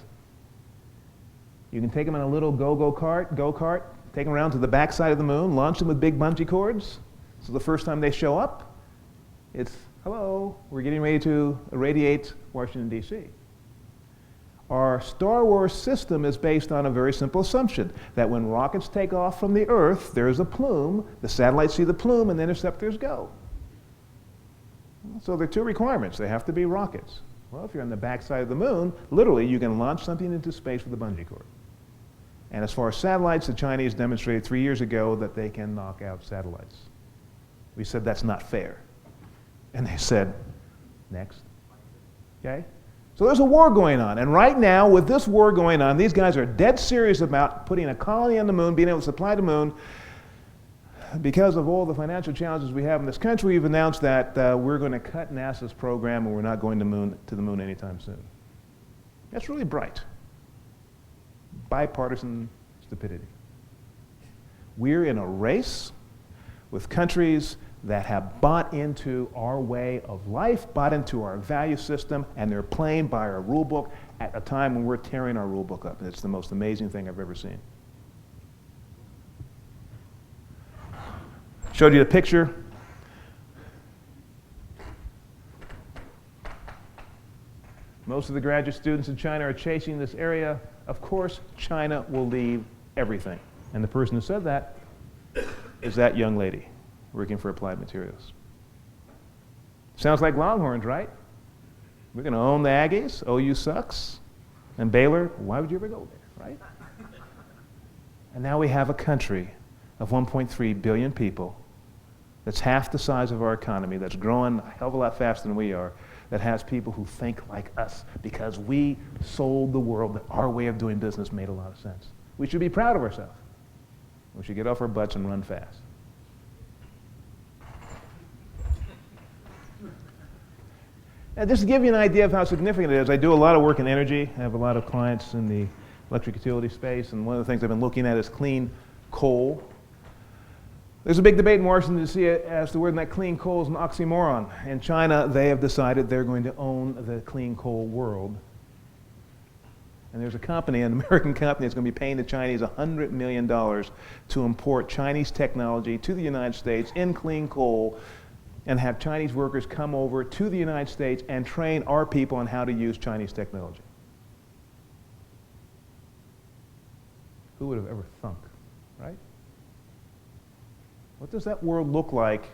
You can take them in a little go-kart, take them around to the backside of the moon, launch them with big bungee cords. So the first time they show up, it's, hello, we're getting ready to irradiate Washington, D.C. Our Star Wars system is based on a very simple assumption, that when rockets take off from the Earth, there's a plume, the satellites see the plume, and the interceptors go. So there are two requirements. They have to be rockets. Well, if you're on the backside of the moon, literally you can launch something into space with a bungee cord. And as far as satellites, the Chinese demonstrated 3 years ago that they can knock out satellites. We said that's not fair. And they said, next. Okay? So there's a war going on. And right now, with this war going on, these guys are dead serious about putting a colony on the moon, being able to supply the moon. Because of all the financial challenges we have in this country, we've announced that we're going to cut NASA's program and we're not going to the moon anytime soon. That's really bright. Bipartisan stupidity. We're in a race with countries that have bought into our way of life, bought into our value system, and they're playing by our rule book at a time when we're tearing our rule book up. And it's the most amazing thing I've ever seen. Showed you the picture. Most of the graduate students in China are chasing this area. Of course, China will leave everything. And the person who said that is that young lady working for Applied Materials. Sounds like Longhorns, right? We're going to own the Aggies. OU sucks. And Baylor, why would you ever go there, right? And now we have a country of 1.3 billion people that's half the size of our economy, that's growing a hell of a lot faster than we are, that has people who think like us because we sold the world that our way of doing business made a lot of sense. We should be proud of ourselves. We should get off our butts and run fast. And just to give you an idea of how significant it is, I do a lot of work in energy. I have a lot of clients in the electric utility space, and one of the things I've been looking at is clean coal. There's a big debate in Washington D.C. as to whether that clean coal is an oxymoron. In China, they have decided they're going to own the clean coal world. And there's a company, an American company, that's going to be paying the Chinese $100 million to import Chinese technology to the United States in clean coal and have Chinese workers come over to the United States and train our people on how to use Chinese technology. Who would have ever thunk, right? What does that world look like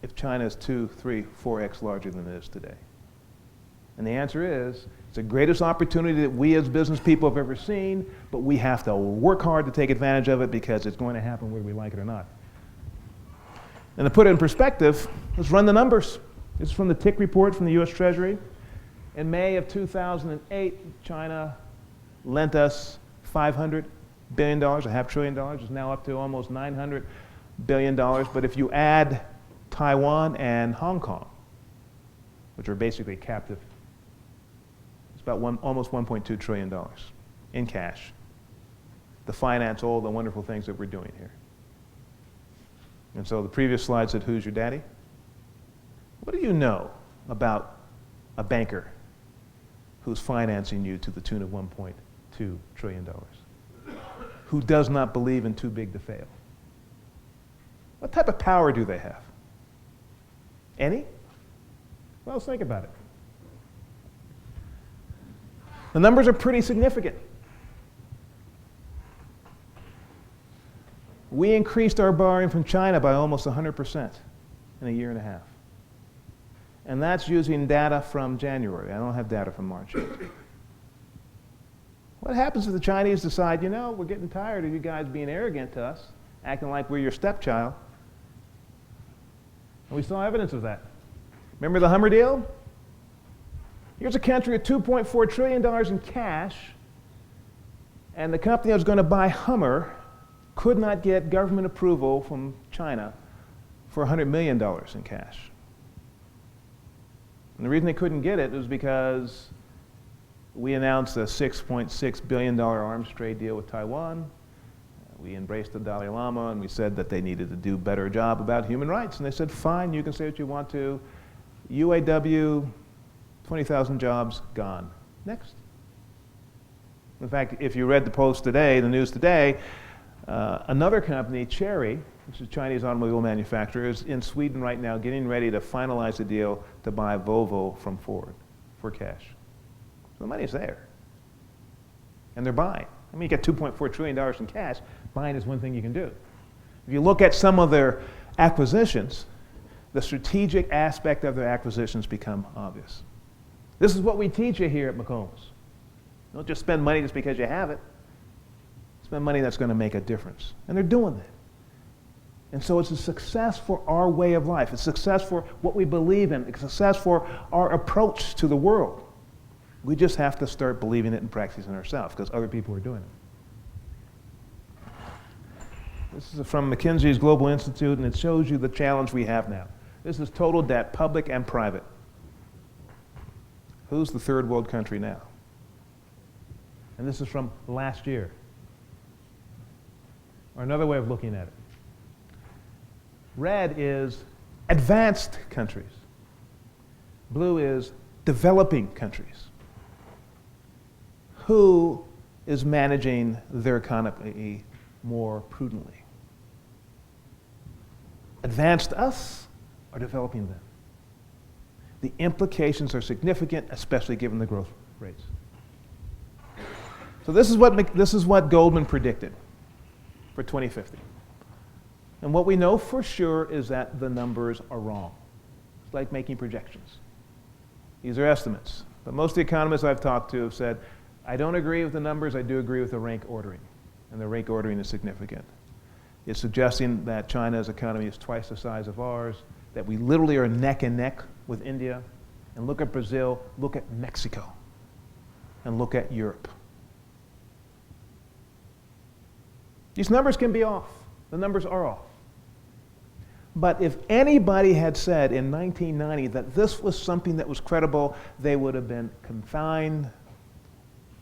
if China is 2, 3, 4x larger than it is today? And the answer is, it's the greatest opportunity that we as business people have ever seen, but we have to work hard to take advantage of it because it's going to happen whether we like it or not. And to put it in perspective, let's run the numbers. This is from the Tick report from the US Treasury. In May of 2008, China lent us $500 billion, $500 billion. It's now up to almost $900 billion. But if you add Taiwan and Hong Kong, which are basically captive, it's about almost $1.2 trillion in cash to finance all the wonderful things that we're doing here. And so the previous slide said, who's your daddy? What do you know about a banker who's financing you to the tune of $1.2 trillion? Who does not believe in too big to fail? What type of power do they have? Any? Well, let's think about it. The numbers are pretty significant. We increased our borrowing from China by almost 100% in a year and a half. And that's using data from January. I don't have data from March yet. What happens if the Chinese decide, you know, we're getting tired of you guys being arrogant to us, acting like we're your stepchild? And we saw evidence of that. Remember the Hummer deal? Here's a country with $2.4 trillion in cash, and the company that was going to buy Hummer could not get government approval from China for $100 million in cash. And the reason they couldn't get it was because we announced a $6.6 billion arms trade deal with Taiwan. We embraced the Dalai Lama, and we said that they needed to do a better job about human rights. And they said, fine, you can say what you want to. UAW, 20,000 jobs, gone. Next. In fact, if you read the Post today, the news today, another company, Chery, which is a Chinese automobile manufacturer, is in Sweden right now getting ready to finalize a deal to buy Volvo from Ford for cash. So the money's there. And they're buying. I mean, you get $2.4 trillion in cash. Buying is one thing you can do. If you look at some of their acquisitions, the strategic aspect of their acquisitions become obvious. This is what we teach you here at McCombs. Don't just spend money just because you have it. Spend money that's going to make a difference. And they're doing that. And so it's a success for our way of life. It's a success for what we believe in. It's a success for our approach to the world. We just have to start believing it and practicing it ourselves because other people are doing it. This is from McKinsey's Global Institute, and it shows you the challenge we have now. This is total debt, public and private. Who's the third world country now? And this is from last year. Or another way of looking at it. Red is advanced countries. Blue is developing countries. Who is managing their economy more prudently? Advanced us or developing them? The implications are significant, especially given the growth rates. So this is what Goldman predicted for 2050. And what we know for sure is that the numbers are wrong. It's like making projections. These are estimates. But most of the economists I've talked to have said, I don't agree with the numbers, I do agree with the rank ordering. And the rank ordering is significant. It's suggesting that China's economy is twice the size of ours, that we literally are neck and neck with India. And look at Brazil, look at Mexico, and look at Europe. These numbers can be off. The numbers are off. But if anybody had said in 1990 that this was something that was credible, they would have been confined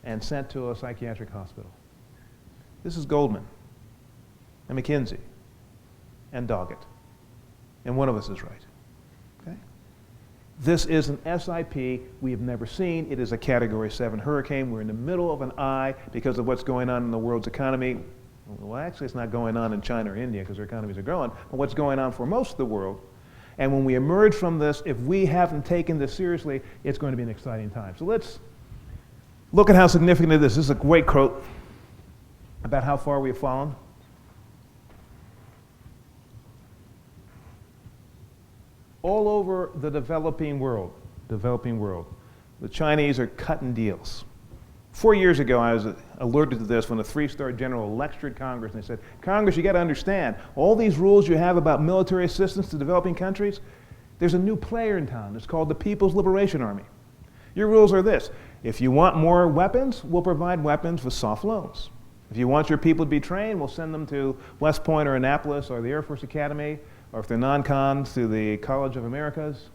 and sent to a psychiatric hospital. This is Goldman and McKinsey and Doggett. And one of us is right. Okay? This is an SIP we have never seen. It is a Category 7 hurricane. We're in the middle of an eye because of what's going on in the world's economy. Well, actually, it's not going on in China or India because their economies are growing, but what's going on for most of the world. And when we emerge from this, if we haven't taken this seriously, it's going to be an exciting time. So let's look at how significant it is. This is a great quote about how far we have fallen. All over the developing world, the Chinese are cutting deals. 4 years ago, I was alerted to this when a three-star general lectured Congress, and they said, Congress, you got to understand, all these rules you have about military assistance to developing countries, there's a new player in town. It's called the People's Liberation Army. Your rules are this. If you want more weapons, we'll provide weapons with soft loans. If you want your people to be trained, we'll send them to West Point or Annapolis or the Air Force Academy, or if they're non-cons, to the College of Americas,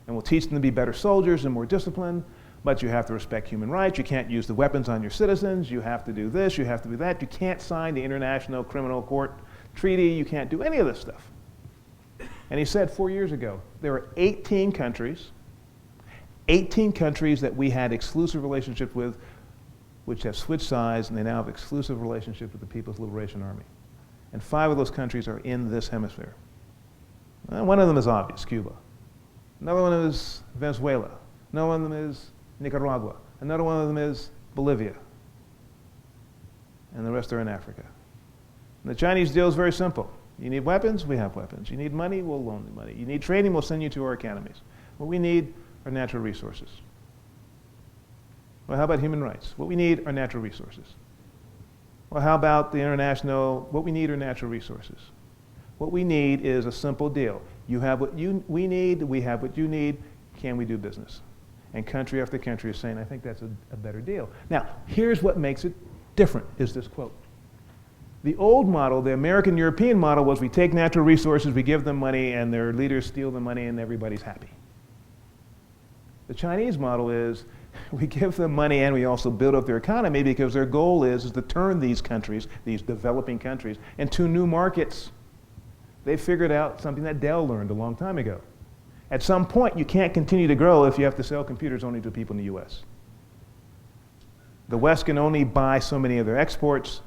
and we'll teach them to be better soldiers and more disciplined, but you have to respect human rights. You can't use the weapons on your citizens. You have to do this. You have to do that. You can't sign the International Criminal Court Treaty. You can't do any of this stuff. And he said 4 years ago, there were 18 countries that we had exclusive relationships with, which have switched sides, and they now have exclusive relationships with the People's Liberation Army. And 5 of those countries are in this hemisphere. One of them is obvious, Cuba. Another one is Venezuela. Another one of them is Nicaragua. Another one of them is Bolivia. And the rest are in Africa. And the Chinese deal is very simple. You need weapons, we have weapons. You need money, we'll loan you money. You need training, we'll send you to our academies. What we need are natural resources. Well, how about human rights? What we need are natural resources. Well, how about the international, what we need are natural resources. What we need is a simple deal. You have what we need, we have what you need, can we do business? And country after country is saying, I think that's a better deal. Now, here's what makes it different, is this quote. The old model, the American-European model, was we take natural resources, we give them money, and their leaders steal the money, and everybody's happy. The Chinese model is we give them money and we also build up their economy because their goal is to turn these countries, these developing countries, into new markets. They figured out something that Dell learned a long time ago. At some point, you can't continue to grow if you have to sell computers only to people in the US. The West can only buy so many of their exports,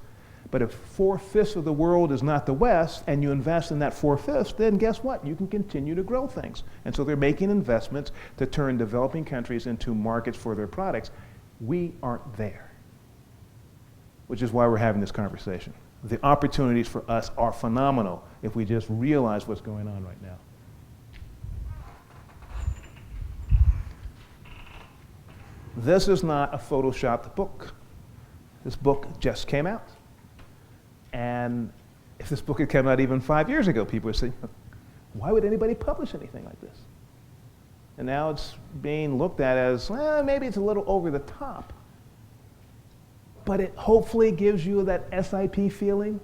but if 4/5 of the world is not the West, and you invest in that 4/5, then guess what? You can continue to grow things. And so they're making investments to turn developing countries into markets for their products. We aren't there, which is why we're having this conversation. The opportunities for us are phenomenal if we just realize what's going on right now. This is not a photoshopped book. This book just came out. And if this book had come out even 5 years ago, people would say, why would anybody publish anything like this? And now it's being looked at as, well, maybe it's a little over the top. But it hopefully gives you that SIP feeling.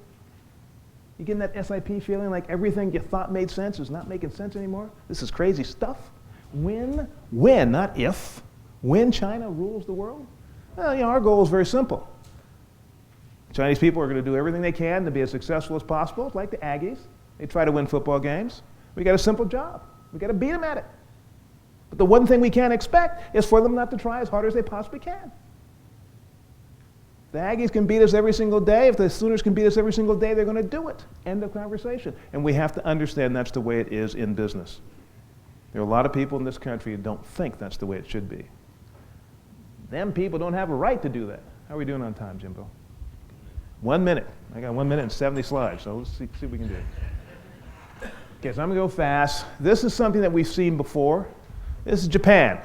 You getting that SIP feeling like everything you thought made sense is not making sense anymore? This is crazy stuff. When, not if, when China rules the world, well, our goal is very simple. Chinese people are going to do everything they can to be as successful as possible, like the Aggies. They try to win football games. We got a simple job. We got to beat them at it. But the one thing we can't expect is for them not to try as hard as they possibly can. The Aggies can beat us every single day. If the Sooners can beat us every single day, they're going to do it. End of conversation. And we have to understand that's the way it is in business. There are a lot of people in this country who don't think that's the way it should be. Them people don't have a right to do that. How are we doing on time, Jimbo? 1 minute. I got 1 minute and 70 slides, so let's see what we can do. Okay, so I'm going to go fast. This is something that we've seen before. This is Japan.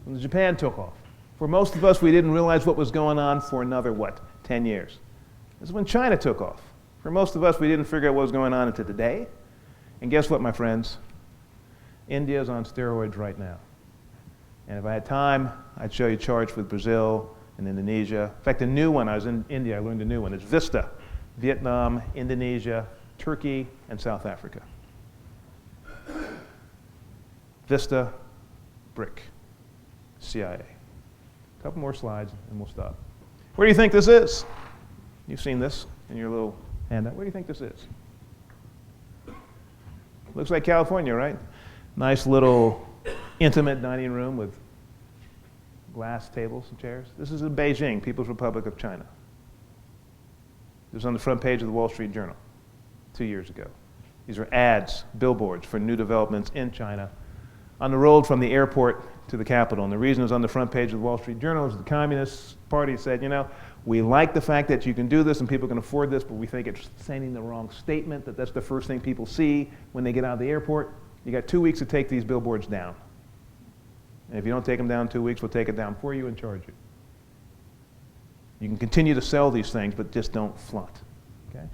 When Japan took off. For most of us, we didn't realize what was going on for another, 10 years. This is when China took off. For most of us, we didn't figure out what was going on until today. And guess what, my friends? India is on steroids right now. And if I had time, I'd show you charts with Brazil and Indonesia. In fact, a new one, I was in India, I learned a new one. It's VISTA, Vietnam, Indonesia, Turkey, and South Africa. VISTA, BRIC, CIA. A couple more slides and we'll stop. Where do you think this is? You've seen this in your little And where do you think this is? Looks like California, right? Nice little intimate dining room with glass tables and chairs. This is in Beijing, People's Republic of China. It was on the front page of the Wall Street Journal 2 years ago. These are ads, billboards for new developments in China on the road from the airport to the capital. And the reason it was on the front page of the Wall Street Journal is the Communist Party said, you know, we like the fact that you can do this and people can afford this, but we think it's sending the wrong statement, that that's the first thing people see when they get out of the airport. You got 2 weeks to take these billboards down. And if you don't take them down in 2 weeks, we'll take it down for you and charge you. You can continue to sell these things, but just don't flaunt. Okay?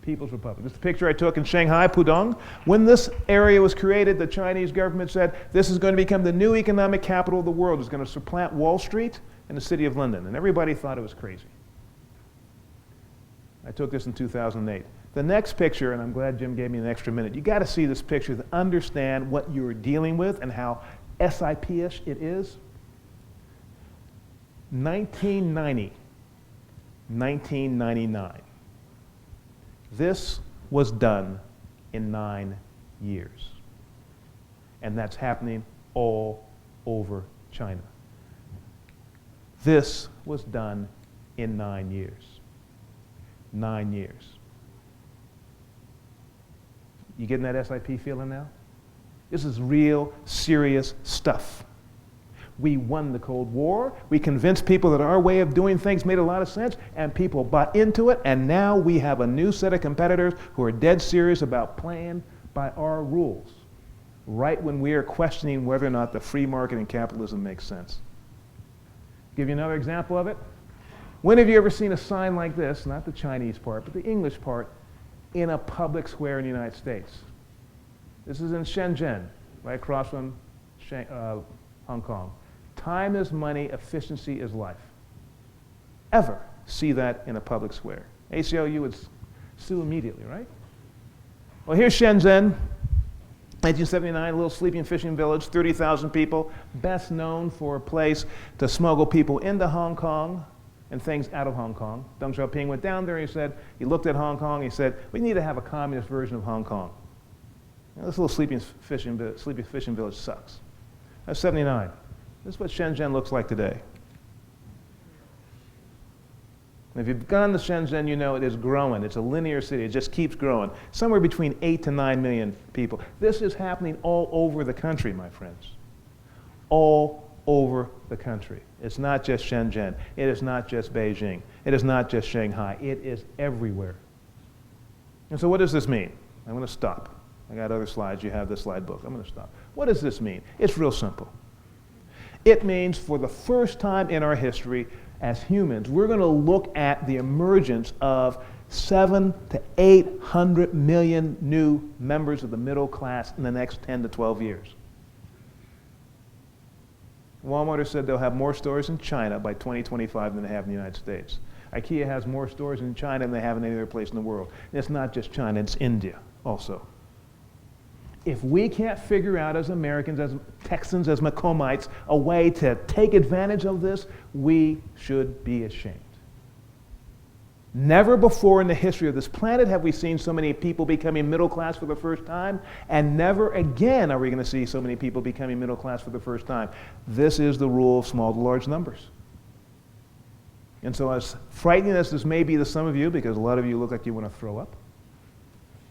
People's Republic. This is the picture I took in Shanghai, Pudong. When this area was created, the Chinese government said, this is going to become the new economic capital of the world. It's going to supplant Wall Street and the city of London. And everybody thought it was crazy. I took this in 2008. The next picture, and I'm glad Jim gave me an extra minute, you got to see this picture to understand what you're dealing with and how SIP-ish it is. 1990, 1999. This was done in 9 years. And that's happening all over China. This was done in 9 years. 9 years. You getting that SIP feeling now? This is real, serious stuff. We won the Cold War. We convinced people that our way of doing things made a lot of sense, and people bought into it, and now we have a new set of competitors who are dead serious about playing by our rules, right when we are questioning whether or not the free market and capitalism makes sense. Give you another example of it. When have you ever seen a sign like this, not the Chinese part, but the English part, in a public square in the United States? This is in Shenzhen, right across from Hong Kong. Time is money, efficiency is life. Ever see that in a public square? ACLU would sue immediately, right? Well, here's Shenzhen, 1979, a little sleeping fishing village, 30,000 people, best known for a place to smuggle people into Hong Kong and things out of Hong Kong. Deng Xiaoping went down there, he looked at Hong Kong, he said, we need to have a communist version of Hong Kong. Now, this little sleeping fishing village sucks. That's 79. This is what Shenzhen looks like today. And if you've gone to Shenzhen, you know it is growing. It's a linear city. It just keeps growing. Somewhere between 8 to 9 million people. This is happening all over the country, my friends. All over the country. It's not just Shenzhen. It is not just Beijing. It is not just Shanghai. It is everywhere. And so what does this mean? I'm going to stop. I got other slides. You have the slide book. I'm going to stop. What does this mean? It's real simple. It means for the first time in our history as humans, we're going to look at the emergence of 700 to 800 million new members of the middle class in the next 10 to 12 years. Walmart has said they'll have more stores in China by 2025 than they have in the United States. IKEA has more stores in China than they have in any other place in the world. And it's not just China, it's India also. If we can't figure out as Americans, as Texans, as McCombites, a way to take advantage of this, we should be ashamed. Never before in the history of this planet have we seen so many people becoming middle class for the first time, and never again are we going to see so many people becoming middle class for the first time. This is the rule of small to large numbers. And so as frightening as this may be to some of you, because a lot of you look like you want to throw up,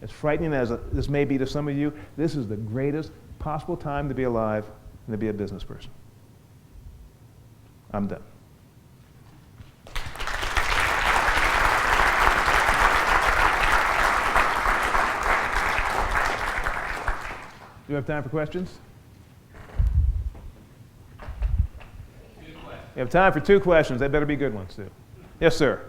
as frightening as this may be to some of you, this is the greatest possible time to be alive and to be a business person. I'm done. Do you have time for questions? You have time for 2 questions. They better be good ones, too. Yes, sir.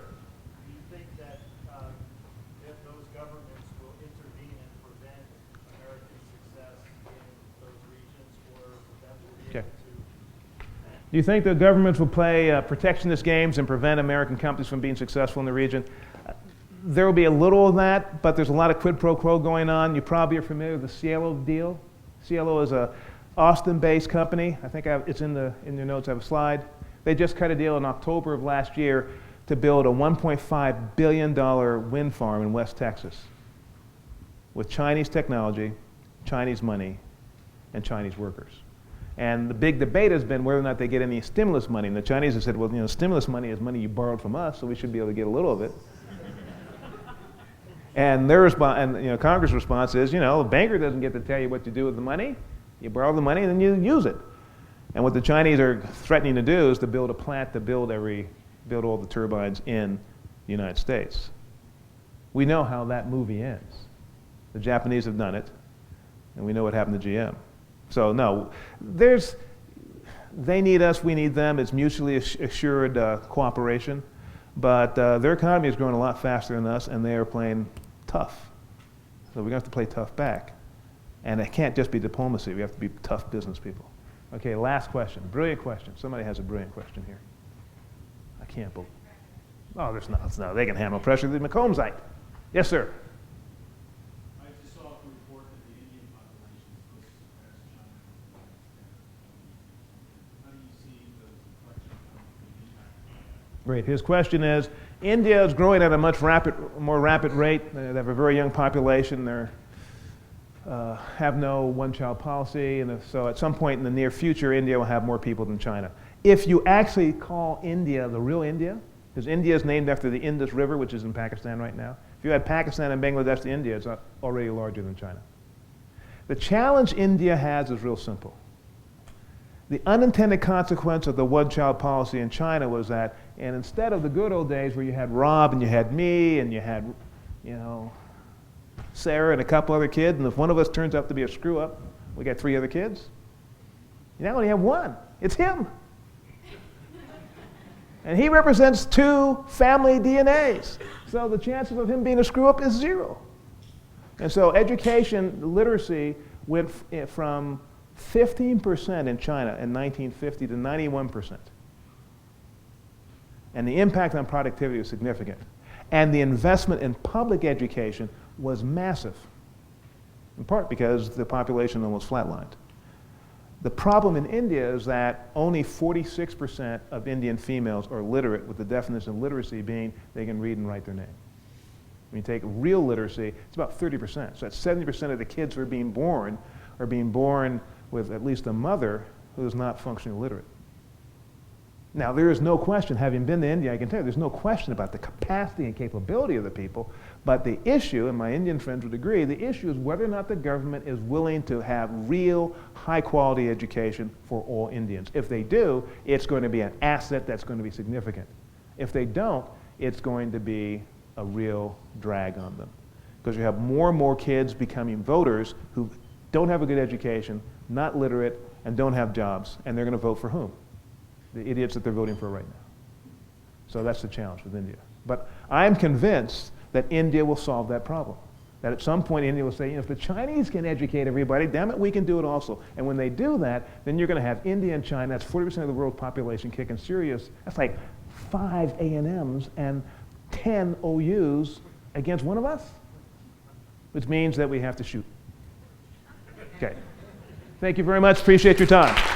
Do you think the governments will play protectionist games and prevent American companies from being successful in the region? There will be a little of that, but there's a lot of quid pro quo going on. You probably are familiar with the Cielo deal. Cielo is a Austin-based company. I think it's in your notes. I have a slide. They just cut a deal in October of last year to build a $1.5 billion wind farm in West Texas with Chinese technology, Chinese money, and Chinese workers. And the big debate has been whether or not they get any stimulus money. And the Chinese have said, well, stimulus money is money you borrowed from us, so we should be able to get a little of it. And their Congress' response is, the banker doesn't get to tell you what to do with the money. You borrow the money and then you use it. And what the Chinese are threatening to do is to build a plant to build all the turbines in the United States. We know how that movie ends. The Japanese have done it, and we know what happened to GM. So no, they need us, we need them. It's mutually assured cooperation. But their economy is growing a lot faster than us, and they are playing tough. So we're going to have to play tough back. And it can't just be diplomacy. We have to be tough business people. Okay, last question. Brilliant question. Somebody has a brilliant question here. I can't believe. Oh, there's not. No, they can handle pressure. The McCombsite. Yes, sir. I just saw a report that the Indian population is supposed to surpass China. How do you see the inflection impact? Great. His question is, India is growing at a much more rapid rate. They have a very young population. They have no one-child policy, and so at some point in the near future, India will have more people than China. If you actually call India the real India, because India is named after the Indus River, which is in Pakistan right now. If you had Pakistan and Bangladesh to India, it's already larger than China. The challenge India has is real simple. The unintended consequence of the one-child policy in China was that, and instead of the good old days where you had Rob and you had me and you had, Sarah and a couple other kids, and if one of us turns out to be a screw-up, we got 3 other kids. You now only have one. It's him. And he represents 2 family DNAs. So the chances of him being a screw-up is 0. And so education literacy went from 15% in China in 1950 to 91%. And the impact on productivity was significant. And the investment in public education was massive, in part because the population almost flatlined. The problem in India is that only 46% of Indian females are literate, with the definition of literacy being they can read and write their name. When you take real literacy, it's about 30%. So that's 70% of the kids who are being born with at least a mother who is not functionally literate. Now, there is no question, having been to India, I can tell you, there's no question about the capacity and capability of the people, but the issue, and my Indian friends would agree, the issue is whether or not the government is willing to have real high-quality education for all Indians. If they do, it's going to be an asset that's going to be significant. If they don't, it's going to be a real drag on them. Because you have more and more kids becoming voters who don't have a good education, not literate, and don't have jobs, and they're going to vote for whom? The idiots that they're voting for right now. So that's the challenge with India. But I'm convinced that India will solve that problem. That at some point India will say, if the Chinese can educate everybody, damn it, we can do it also. And when they do that, then you're going to have India and China, that's 40% of the world's population, kicking serious. That's like 5 A&Ms and 10 OUs against one of us, which means that we have to shoot. Okay. Thank you very much. Appreciate your time.